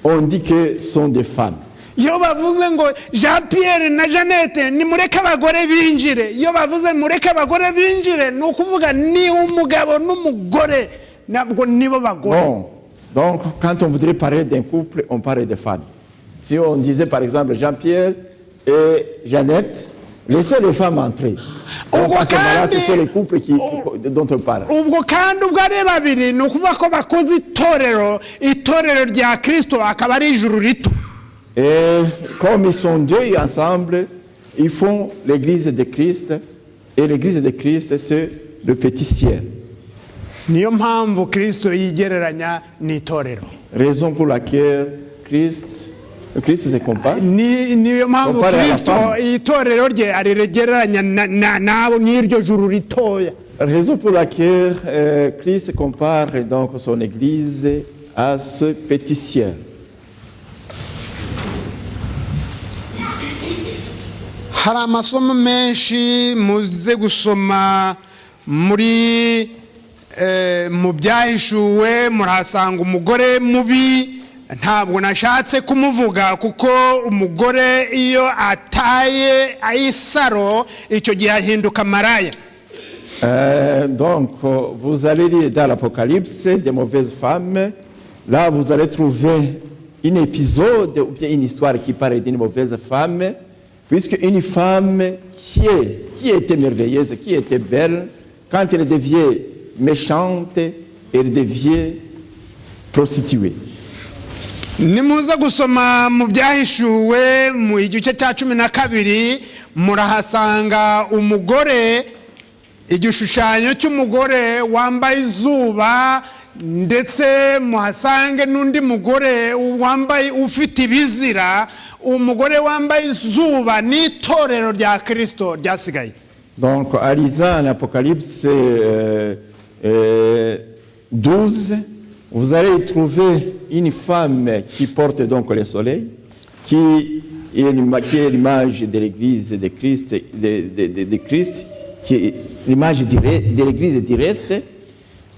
on dit que ce sont des femmes. iyo bavuze ngo Jean Pierre na Jeannette ni mureke abagore binjire, iyo bavuze mureke abagore binjire ni ukuvuga ni umugabo n'umugore nabwo nibo bagore. Bon, donc quand on voudrait parler d'un couple, on parle des femmes. Si on disait par exemple Jean-Pierre et Jeannette, laissez les femmes entrer. Donc à ce moment-là, ce sont les couples dont on parle. ubwo kandi ubwo ari babiri ni ukuvuga ko bakoze itorero rya Kristo akaba ari ijuru rito. Et comme ils sont deux ensemble, ils font l'église de Christ. Et l'église de Christ, c'est le petit ciel. niyo mpamvu Kristo yigereranya n'itorero. Raison pour laquelle Christ se compare. niyo mpamvu Kristo itorero rye ariregereranya nabo n'iryo juru ritoya. Raison pour laquelle Christ compare donc son église à ce petit ciel. hari amasomo menshi muze gusoma muri mu byahishuwe murahasanga umugore mubi. ntabwo nashatse kumuvuga kuko umugore iyo ataye ayisaro icyo gihe ahinduka maraya. Donc vous allez lire dans l'Apocalypse des mauvaises femmes. Là vous allez trouver un épisode ou bien une histoire qui parle d'une mauvaise femme. puisque une femme qui était merveilleuse, qui était belle, quand elle devient méchante, elle devient prostituée. nimuza gusoma mu byahishuwe mu igice cya 12 murahasanga umugore, igishushanyo cy'umugore wambaye izuba, ndetse muhasange n'undi mugore wambaye ufite ibizira. Umugore wambaye izuba n'itorero rya Kristo ryasigaye. Donc à lisant en Apocalypse 12, vous allez trouver une femme qui porte donc le soleil, qui est l'image de l'église de Christ, de Christ, qui est l'image de l'église terrestre.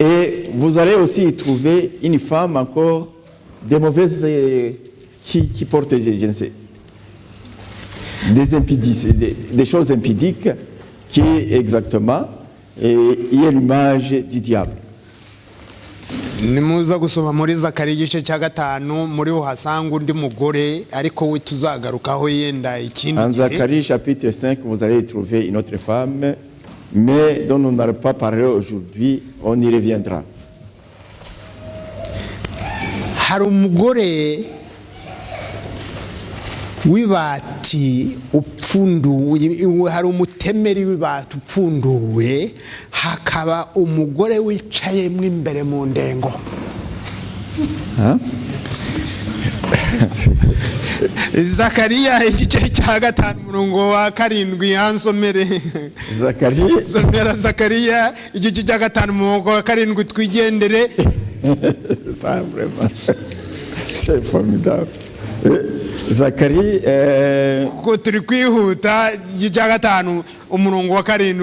Et vous allez aussi trouver une femme encore de mauvaise, qui porte, je ne sais, des choses impudiques, qui est exactement est l'image du diable. Nimuza gusoma muri Zakariya igice cya 5 muri uhasanga undi mugore, ariko we tuzagarukaho yenda ikindi. En Zacharie chapitre 5, vous allez trouver une autre femme, mais dont on n'a pas parlé aujourd'hui, on y reviendra. Hari umugore w'ibati upfunduwe, hari umutemeri w'ibati upfunduwe, hakaba umugore wicaye mu imbere mu ndengo. Zakariya igice cya 5 umurongo wa 7 yansomere. Zakariya igice cya 5 umurongo wa 7 twigendere. Ça vraiment, c'est formidable. Zacharie ko turi kwihuta igice cya 5 umurongo wa 7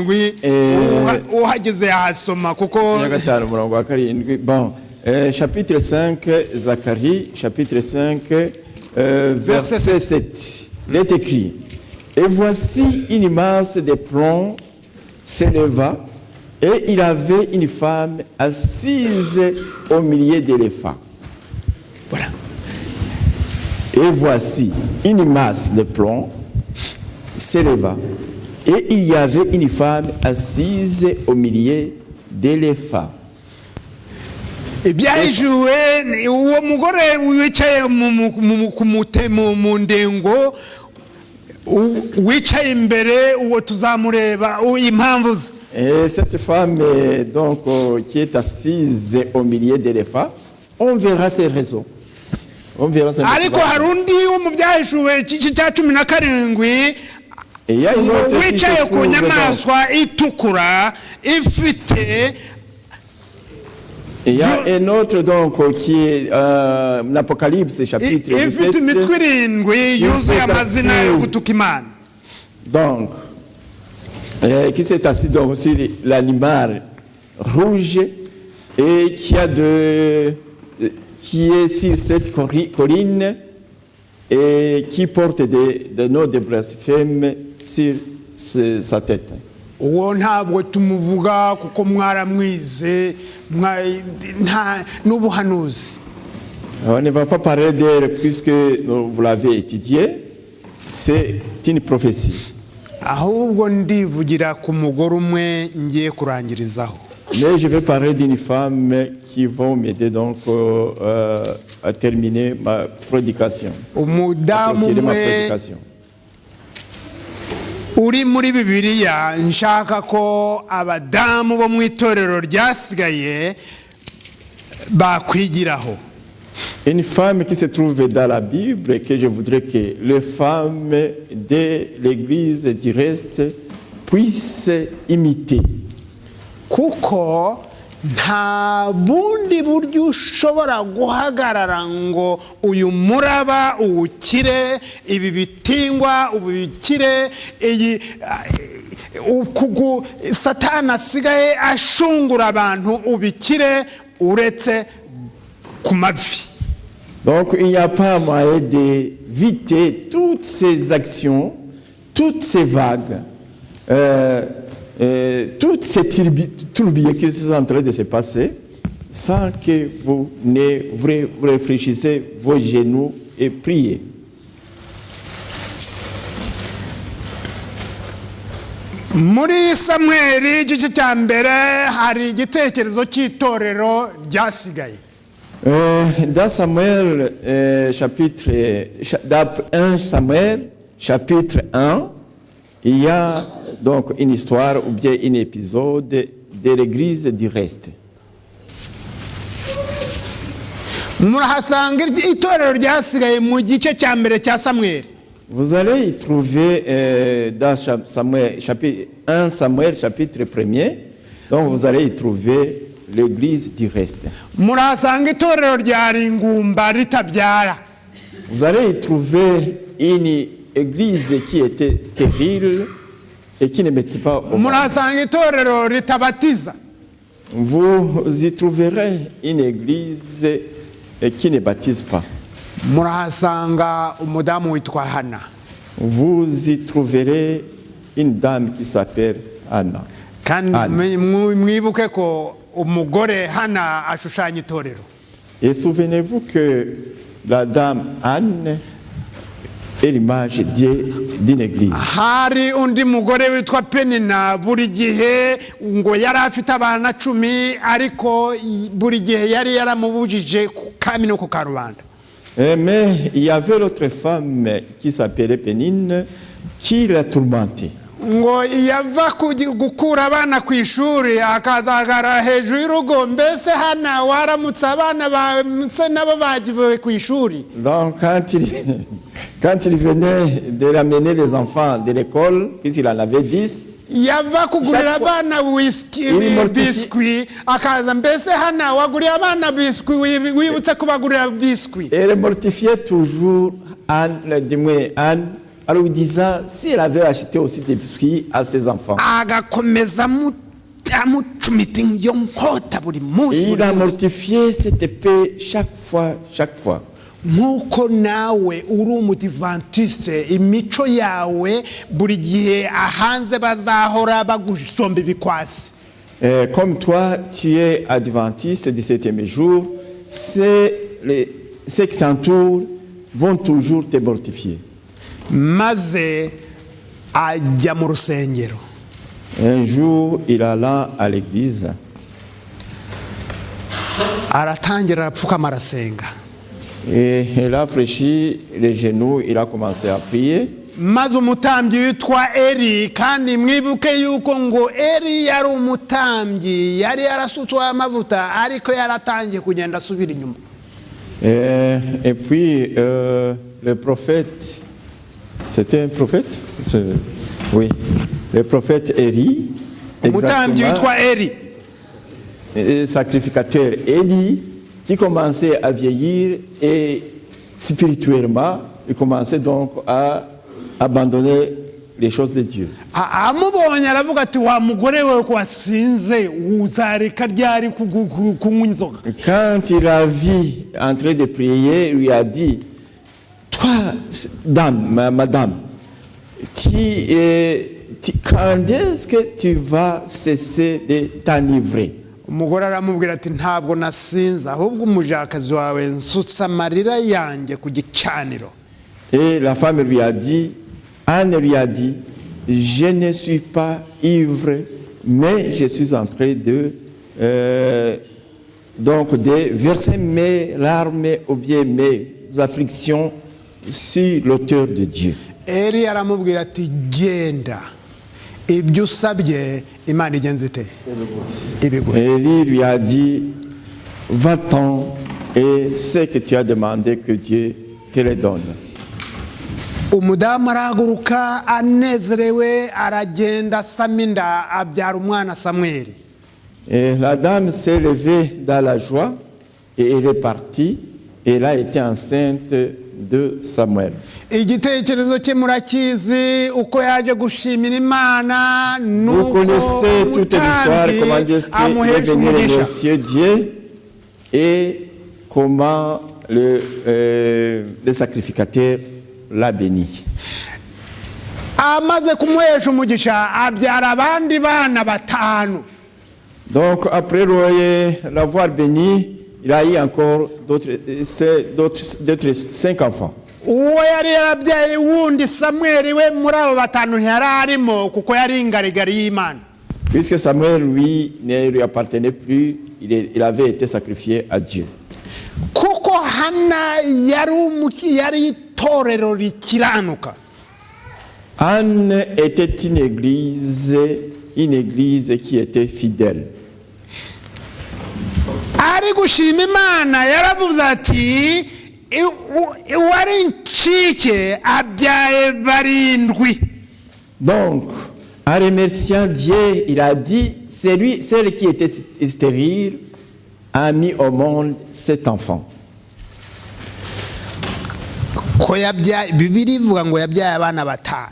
uhageze yahasoma kuko 5 umurongo wa 7. Bon, chapitre 5, Zacharie, chapitre 5, verset 7. Il est écrit: et voici une masse de plomb s'éleva, et il avait une femme assise au milieu d'éléphants. Voilà. Et voici une masse de plomb s'éleva, et il y avait une femme assise au milieu d'éléphants. Ibyahishuwe uwo mugore wicaye mu ndengo, wicaye imbere, uwo tuzamureba impamvu. Et cette femme donc qui est assise au milieu d'éléphants, on verra ses raisons. Ariko hari undi wo mu byahishuwe igice cya 17 wicaye ku nyamaswa itukura ifite. Il y a un autre donc qui est l'Apocalypse chapitre 17. Donc, qui s'est assis donc sur l'animal rouge et qui est sur cette colline et qui porte des noms de blasphème sur sa tête. Uwo ntabwo tumuvuga kuko mwaramwize n'ubuhanuzi. On ne va pas parler d'elle puisque vous l'avez étudié. C'est une prophétie. Ahubwo ndivugira ku mugore umwe ngiye kurangirizaho. Mais je vais parler d'une femme qui va m'aider donc à terminer ma prédication. Umudamu umwe uri muri Bibiliya, nshaka ko abadamu bo mu itorero ryasigaye bakwigiraho. Une femme qui se trouve dans la Bible et que je voudrais que les femmes de l'église du reste puissent imiter. Kuko nta bundi buryo ushobora guhagarara ngo uyu muraba uwukire, ibi bitingwa ubikire, Satani asigaye ashungura abantu ubikire uretse ku mavi. Donc il n'y a pas moyen d'éviter toutes ces actions, toutes ces vagues, toutes ces tourbillons qui sont en train de se passer sans que vous réfléchissez vos genoux et priez. muri Samweli igice cya mbere hari igitekerezo cy'itorero ryasigaye. Dans Samuel, dans 1 Samuel, chapitre 1, il y a donc une histoire ou bien un épisode de l'église du reste. Murahasanga itorero ryasigaye mu gice cya mbere cya Samweli. Vous allez y trouver dans Samuel, 1 Samuel, chapitre 1er, donc vous allez y trouver l'église du reste. Murahasanga itorero ryari ingumba ritabyara. Vous allez y trouver une église qui était stérile et qui ne mettait pas au monde. Murahasanga itorero ritabatiza. Vous y trouverez une église qui ne baptise pas. Murahasanga umudamu witwa Hana. Vous y trouverez une dame qui s'appelle Anna. Kandi mwibuke ko umugore Hana ashushanya itorero. Et souvenez-vous que la dame Anne est l'image d'une église. Hari undi mugore witwa Penina buri gihe ngo yari afite abana 10 ariko buri gihe yari yaramubujije kamino ku karubanda. Mais il y avait l'autre femme qui s'appelait Pénine qui la tourmentait. Ngo yava gukura abana ku ishuri akazagara hejuru y'urugo mbese Hana waramutse abana bamutse nabo bagiye ku ishuri. Donc quand il venait de ramener les enfants de l'école, puisqu'il en avait 10, yava kugurira abana biscuit akaza mbese Hana wagurira abana biscuit wibutse kubagurira biscuit. Elle mortifiait toujours Anne, en lui disant si elle avait acheté aussi des biscuits à ses enfants. Agakomeza amucumita iyo nkota buri munsi. Il a mortifié cette épée chaque fois. Nkuko nawe uri umudivantiste imico yawe buri gihe ahanze bazahora bagusomba ibikwasi. Comme toi tu es adventiste du 7e jour, ceux qui t'entourent vont toujours te mortifier. Maze ajya mu rusengero. Un jour il alla à l'église. Aratangira arapfukama arasenga. Et il a fléchi les genoux, il a commencé à prier. Maze umutambyi witwa Eli kandi mwibuke yuko ngo Eli yari umutambyi yari yarasutswe amavuta ariko yaratangiye kugenda asubira inyuma. Et puis le prophète, c'était un prophète? Oui, le prophète Eli, umutambyi witwa Eli, le sacrificateur Eli, qui commençait à vieillir et spirituellement, il commençait donc à abandonner les choses de Dieu. Amubonye aravuga ati wa mugore we ko wasinze uzareka ryari kunywa inzoga. Quand il a vu en train de prier, il lui a dit toi dame, madame, quand est-ce que tu vas cesser de t'enivrer? Umugore aramubwira ati ntabwo nasinze ahubwo umujakazi wawe nsutsa amarira yanjye ku gicaniro. Et la femme lui a dit, Anne lui a dit, je ne suis pas ivre, mais je suis en train de verser mes larmes ou bien mes afflictions sur l'auteur de Dieu. Eli aramubwira ati genda ibyo usabye Imana igenze ite ibigwe. Eli lui a dit, va-t'en et ce que tu as demandé que Dieu te le donne. Umudamu arahaguruka anezerewe aragenda asama inda abyara umwana Samweli. Et la dame s'est levée dans la joie et elle est partie et elle a été enceinte de Samuel. Igitekerezo cye murakizi uko yaje gushimira Imana nuko vous connaissez toute l'histoire, comment est-ce qu'il est venu remercier Dieu et comment le sacrificateur l'a béni. Amaze kumuhesha umugisha abyara abandi bana 5. Donc après l'avoir béni, il a eu encore d'autres 5 enfants. uwo yari yarabyaye wundi Samweli we muri abo batanu ntiyari arimo kuko yari ingarigari y'Imana. Puisque Samuel, lui, ne lui appartenait plus, il avait été sacrifié à Dieu. Kuko Hana yari itorero rikiranuka. Anne était une église qui était fidèle. Ari gushima Imana yaravuze ati wari incike abyaye barindwi. Donc, en remerciant Dieu, il a dit, celle qui était stérile a mis au monde 7 enfants. Ko yabyaye Bibiliya ivuga ngo yabyaye abana batanu.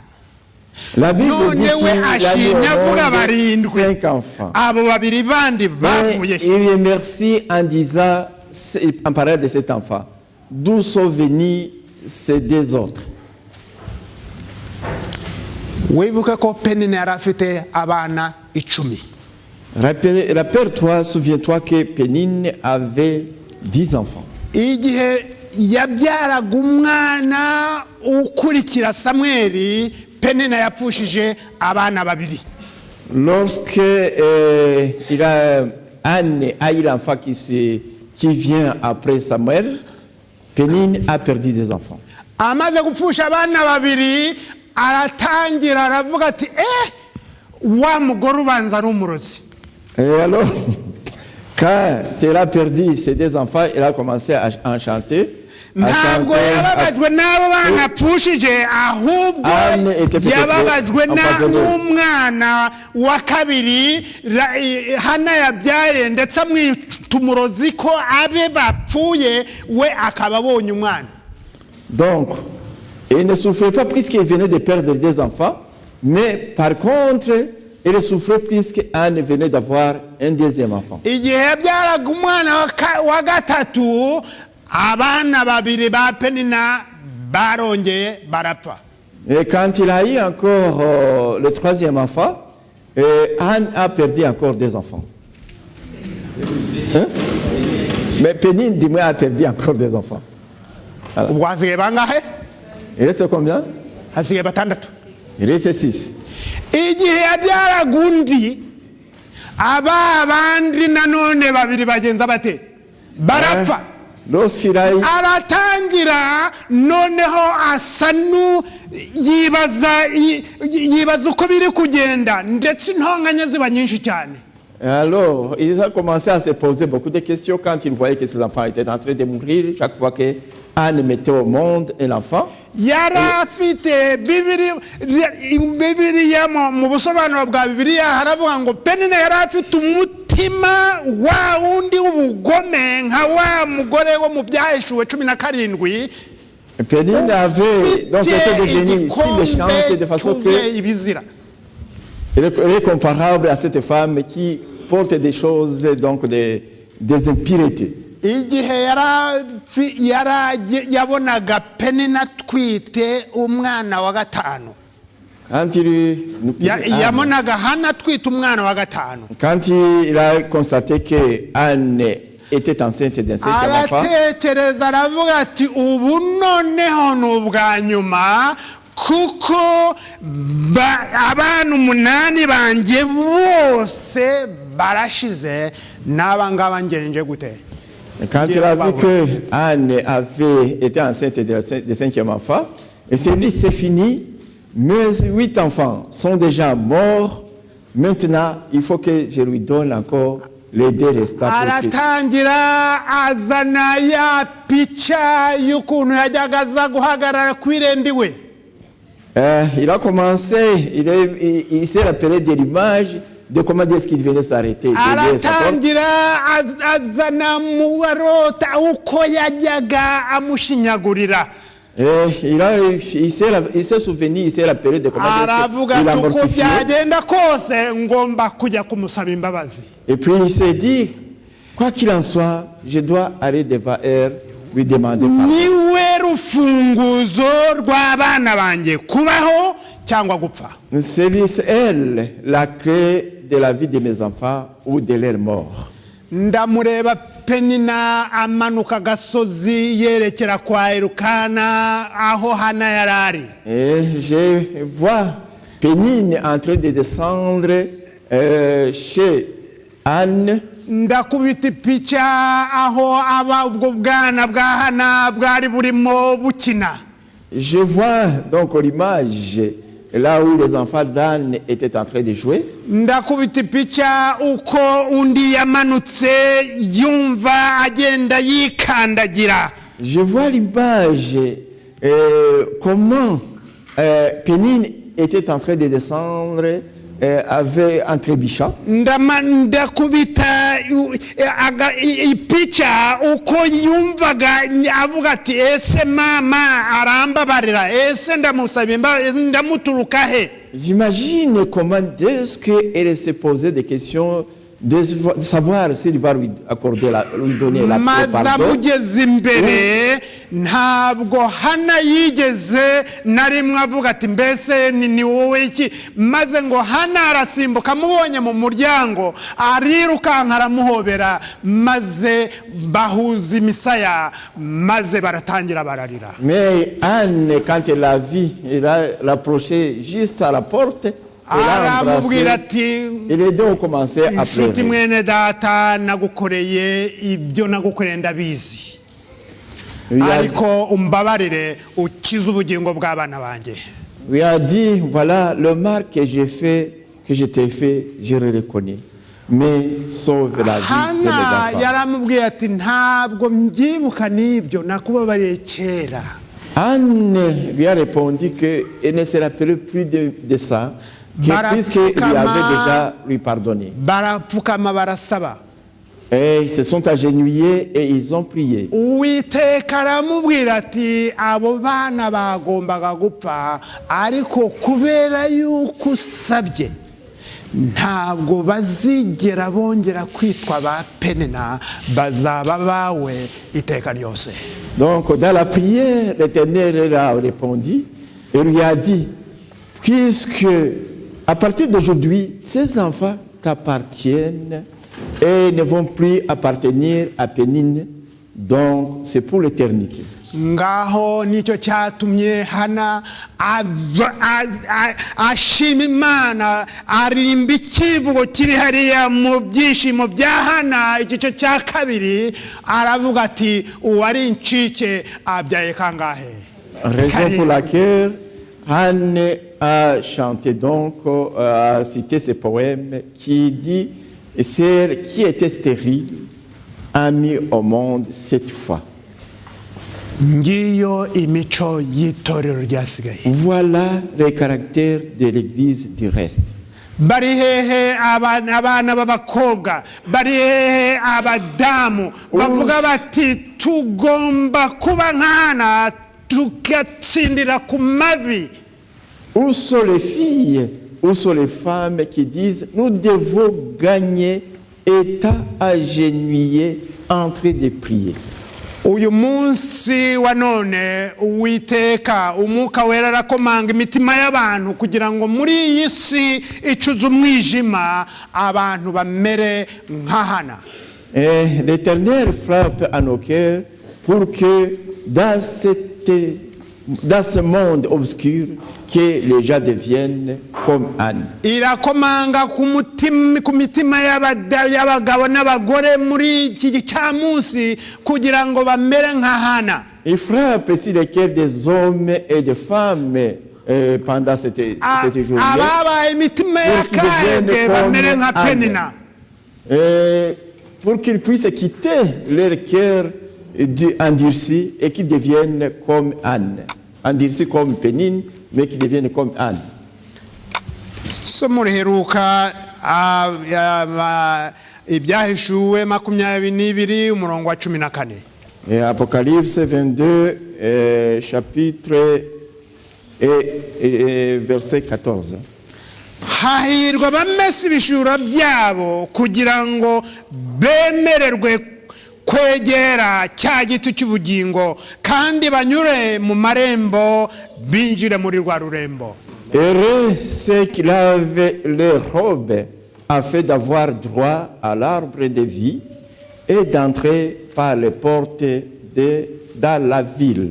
La Bible dit None we qu'il a ashimye avuga mis au barindwi. monde 5 enfants. Abo babiri bandi bavuye. Il remercie en disant, en parlant de cet enfant, d'où sont venus ces 2 autres. Wibuke ko Penina yari afite abana 10. Rappelle-toi, souviens-toi que Pénine avait 10 enfants. Igihe yabyaraga umwana ukurikira Samweli, Penina yapfushije abana babiri. Lorsque Anne a eu l'enfant qui vient après Samuel, Pénine a perdu des enfants. Amaze gupfusha abana babiri, aratangira aravuga ati wa mugore ubanza ari umurozi. Et alors, quand elle a perdu ses 2 enfants, elle a commencé à chanter. Ntabwo yababajwe n'abo bana apfushije, ahubwo yababajwe n'umwana wa kabiri Hana yabyaye ndetse amwita umurozi ko abe bapfuye we akaba abonye umwana. Donc, elle ne souffrait pas puisqu'elle venait de perdre 2 enfants, mais par contre, elle souffrait puisqu'Anne venait d'avoir un 2e enfant. Igihe yabyaraga umwana wa gatatu, abana babiri ba Penina barongeye barapfa. Et quand il a eu encore le 3e enfant, Anne a perdu encore 2 enfants. Hein? Mais Pénine, dis-moi, a perdu encore 2 enfants. Ubwo hasigaye bangahe? Il reste combien? Hasigaye batandatu. Il reste 6. Igihe yabyaraga undi, abandi nanone babiri bagenza bate barapfa. Lorsqu'il a eu... aratangira noneho asanu yibaza uko biri kugenda ndetse intonganya ziba nyinshi cyane. Alors, il a commencé à se poser beaucoup de questions quand il voyait que ses enfants étaient en train de mourir. Chaque fois que Anne mettait au monde un enfant, yari afite Bibiliya mu busobanuro bwa Bibiliya haravuga ngo Penina yari afite umutima wa wundi w'ubugome nka wa mugore wo mu Byahishuwe 17. Pénine avait, donc était devenue si méchante de façon que elle est comparable à cette femme qui porte des choses, donc des impuretés. Igihe yabonaga Penina twite umwana wa gatanu, yabonaga Hana twite umwana wa gatanu, quand il a constaté que Anne était enceinte d'un 5e enfant, aratekereza aravuga ati ubu noneho n'ubwa nyuma kuko abana 8 banjye bose barashize n'abangaba ngenje gute. Quand il a vu que Anne avait été enceinte de 5e enfant, il s'est dit c'est fini, mes 8 enfants sont déjà morts, maintenant il faut que je lui donne encore les 2 restants. Aratangira azana ya picha y'ukuntu yajyaga aza guhagarara kw'irembi we. Il a commencé, il s'est rappelé de l'image de comment est-ce qu'il venait s'arrêter. Aratangira azana muwarota uko yajyaga amushinyagurira. Il s'est souvenu, il s'est rappelé de comment il a mortifié. Et puis il s'est dit, quoi qu'il en soit, je dois aller devant elle, lui demander pardon. C'est elle la clé de la vie de mes enfants ou de leur mort. Ndamureba penina amanuka agasozi yerekera kwa Elukana aho Hana yarari. Et je vois Pénine en train de descendre chez Anne. Ndakubita ipica aho aba ubwo bwana bwa Hana bwari burimo bukina. Je vois donc l'image là où les enfants d'Anne étaient en train de jouer. Ndakubita ipica uko undi yamanutse yumva agenda yikandagira. Je vois l'image comment Pénine était en train de descendre avec un trébuchat. Ndakubita ipica uko yumvaga avuga ati ese mama arambabarira ese ndamusaba ndamuturuka he. J'imagine comment est-ce qu'elle se posait des questions de savoir s'il va lui accorder lui donner la pardon. Mazamugeze imbere ntabwo Hana yigeze narimwe avuga ati mbese ni wowe iki, maze ngo Hana arasimbuka mubonye mu muryango arirukanka aramuhobera maze bahuza imisaya maze baratangira bararira. Mais Anne, quand elle l'a vu, elle a rapproché juste à la porte. Aramubwira ati et les deux ont commencé à pleurer. Mwene data nagukoreye ibyo nagukoreye ndabizi ariko umbabarire ukize ubugingo bw'abana banjye. Il a dit voilà le mal que j'ai fait, que je t'ai fait, je le reconnais, mais sauve la vie de mes enfants. Yaramubwiye ati ntabwo mbyibuka n'ibyo nakubabariye kera. Anne lui a répondu qu'elle ne se rappelait plus de ça, puisqu'il lui avait déjà lui pardonné. Barapfukama barasaba. Et ils se sont agenouillés et ils ont prié. Uwiteka aramubwira ati abo bana bagombaga gupfa ariko kubera yuko usabye ntabwo bazigera bongera kwitwa ba Penina, bazaba bawe iteka ryose. Donc dans la prière, l'Éternel leur a répondu et lui a dit, puisque à partir d'aujourd'hui, ces enfants t'appartiennent et ne vont plus appartenir à Pénine, donc c'est pour l'éternité. Ngaho nicyo cyatumye Hana ashima Imana aririmba ikivugo kiri hariya mu byishimo bya Hana igice cya kabiri aravuga ati uwari incike abyaye kangahe. Raison pour laquelle Anne a chanté donc, a cité ce poème qui dit celle qui était stérile a mis au monde cette fois. Voilà le caractère de l'église du reste. Bari hehe abana b'abakobwa, bari hehe abadamu bavuga bati tugomba kuba nkana tugatsindira ku mavi. Où sont les filles, où sont les femmes qui disent nous devons gagner, état agenouillé en train de prier. Uyu munsi wa none Uwiteka umwuka wera arakomanga imitima y'abantu kugira ngo muri iyi si icuza umwijima abantu bamere nka Hana. Et l'Éternel frappe à nos cœurs pour que dans ce monde obscur, que les gens deviennent comme Anne. Irakomanga ku mitima y'abagabo n'abagore muri iki gicamunsi kugira ngo bamere nka Hana. Il frappe aussi les cœurs des hommes et des femmes pendant cette journée. Ababaye imitima y'akage bamere nka Penina. Pour qu'ils puissent quitter leur cœur endurci et qu'ils deviennent comme Anne. Endurci comme Pénine, mais qui deviennent comme Anne. Somo riheruka ibyahishuwe 22 umurongo wa 14. Et Apocalypse 22 chapitre et verset 14. Hahirwa bamese ibishura byabo kugira ngo bemererwe kwegera cya giti cy'ubugingo kandi banyure mu marembo binjire muri rwa rurembo. Heureux ceux qui lavent leurs robes afin d'avoir droit à l'arbre de vie et d'entrer par les portes dans la ville.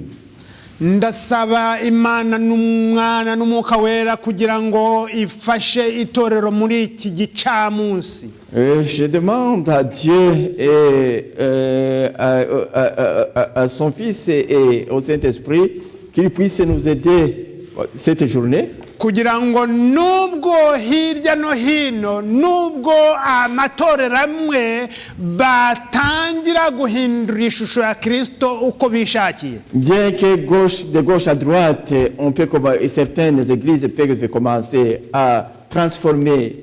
ndasaba Imana n'umwana n'umwuka wera kugira ngo ifashe itorero muri iki gicamunsi. Je demande à Dieu et à son Fils et au Saint-Esprit qu'il puisse nous aider cette journée. Kugira ngo nubwo hirya no hino nubwo amatorero amwe batangira guhindura ishusho ya Kristo uko bishakiye. Bien que de gauche à droite, certaines églises peuvent commencer à transformer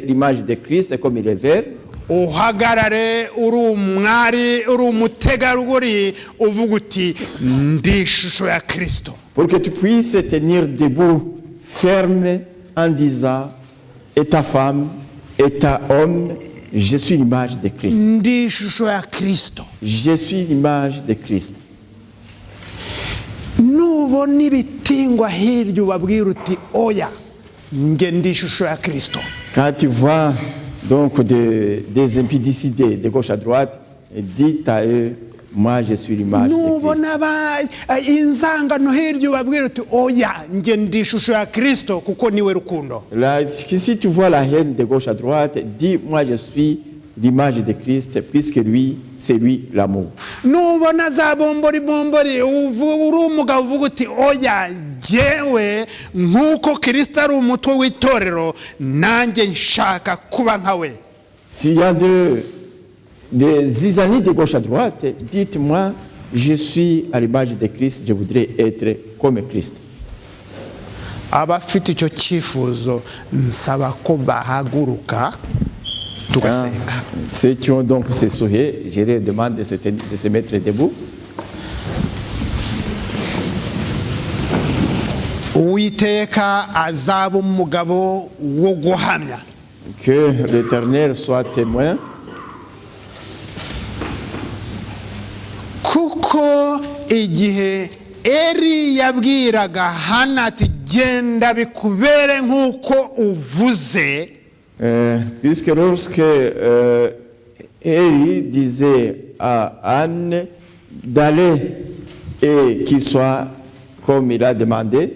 l'image de Christ comme il est vert. Uhagarare uri umwari uri umutegarugori uvuga uti ndi ishusho ya Kristo. Pour que tu puisses tenir debout ferme en disant, et ta femme, et ta homme, je suis l'image de Christ. Ndi ishusho ya Kristo. Je suis l'image de Christ. Nubona ibitingwa hirya ubabwira uti oya nge ndi ishusho ya Kristo. Quand tu vois donc des impudicités de gauche à droite, dis à eux, moi je suis l'image de Christ. Nubona inzangano hirya ubabwira uti oya nge ndi ishusho ya Kristo kuko niwe rukundo. Là, si tu vois la haine de gauche à droite, dis moi je suis l'image de Christ puisque lui c'est lui l'amour. Nubona za bombori uri umugabo uvuga uti oya jewe nkuko Kristo ari umutwe w'itorero nanjye nshaka kuba nkawe. S'il y a des zizanies de gauche à droite, dites-moi, je suis à l'image de Christ, je voudrais être comme Christ. Abafite icyo cyifuzo nsaba ko bahaguruka tugasenga. Ceux qui ont donc ce souhait, je leur demande de se mettre debout. Uwiteka azaba umugabo wo guhamya. Que l'Éternel soit témoin. Kuko igihe Eli yabwiraga Hana ati genda bikubere nkuko uvuze. Puisque lorsque Eli disait à Anne d'aller et qu'il soit comme il a demandé,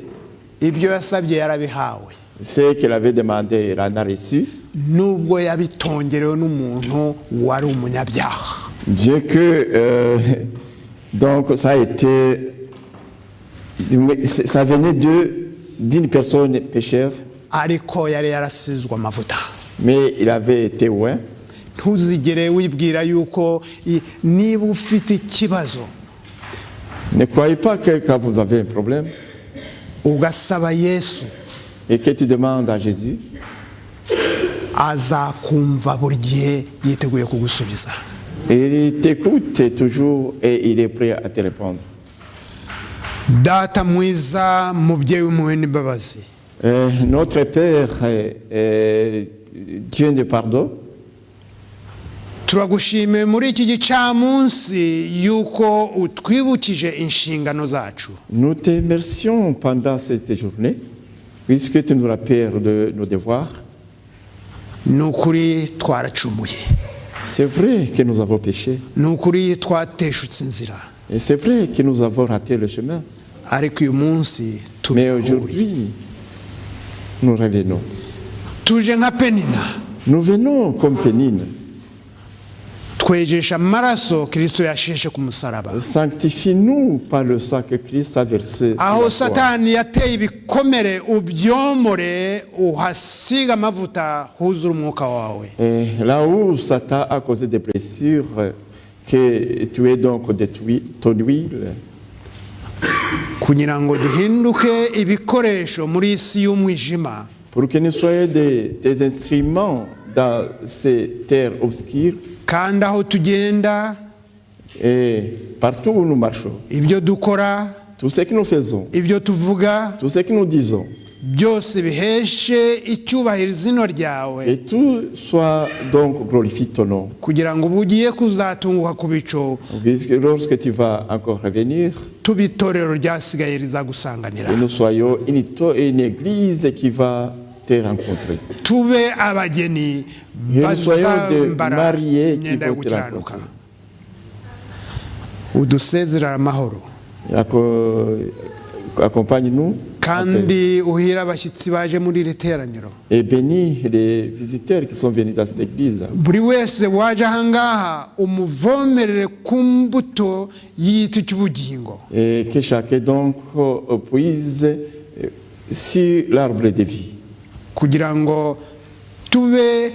ibyo yasabye yarabihawe. Ce qu'il avait demandé, il en a reçu. Nubwo yabitongerewe n'umuntu wari umunyabyaha. Bien que donc ça a été, ça venait d'une personne pécheur. Ariko yari yarasizwe amavuta. Mais il avait été loin. Ntuzigere wibwira yuko niba ufite ikibazo. Ne croyez pas que quand vous avez un problème ugasaba Yesu et que tu demandes à Jésus, azakumva buri gihe yiteguye kugusubiza. Il t'écoute toujours et il est prêt à te répondre. Data mwiza mubyeyi w'impuhwe n'imbabazi. Notre Père, Dieu de pardon, turagushimiye muri iki gicamunsi yuko utwibukije inshingano zacu. Nous te remercions pendant cette journée puisque tu nous rappelles de nos devoirs. Nukuri twaracumuye. C'est vrai que nous avons péché. Nukuri twateshutse inzira. Et c'est vrai que nous avons raté le chemin. Ariko uyu munsi mais aujourd'hui, nous revenons. Tuje nka Penina. Nous venons comme Pénine. Twejesha amaraso Kristo yasheshe ku musaraba. Sanctifie-nous par le sang que Christ a versé. Aho Satani yateye ibikomere ubyomore uhasiga amavuta huzura umwuka wawe. Et là où Satan a causé des blessures, que tu es donc détruit ton huile. Kugira ngo duhinduke ibikoresho muri isi y'umwijima. Pour que nous soyons des instruments dans ces terres obscures. Kandi aho tugenda, et partout où nous marchons, ibyo dukora, tout ce que nous faisons, ibyo tuvuga, tout ce que nous disons, byose biheshe icyubahiro izina ryawe. Et tout soit donc glorifie ton nom. Kugira ngo bugiye kuzatunguka ku bico. Lorsque tu vas encore revenir, tubitorero ryasigaye rizagusanganira. Et nous soyons une église qui va te rencontrer. Tube abageni bazambara imyenda yo gukiranuka. udusezerera amahoro Accompagne-nous kandi uhira abashyitsi baje muri iri teraniro et bénis les visiteurs qui sont venus dans cette église. buri wese waje ahangaha umuvomerere ku mbuto y'igiti cy'ubugingo Et que chacun donc puise sur l'arbre de vie. kugira ngo tube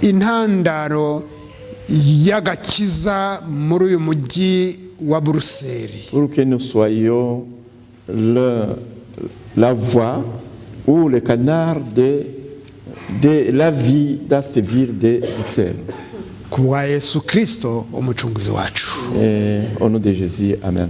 intandaro y'agakiza muri uyu mujyi wa Buruseli Pour que nous soyons la voix ou le canard de la vie dans cette ville de Bruxelles. ku bwa Yesu Kristo umucunguzi wacu Et au nom de Jésus, Amen.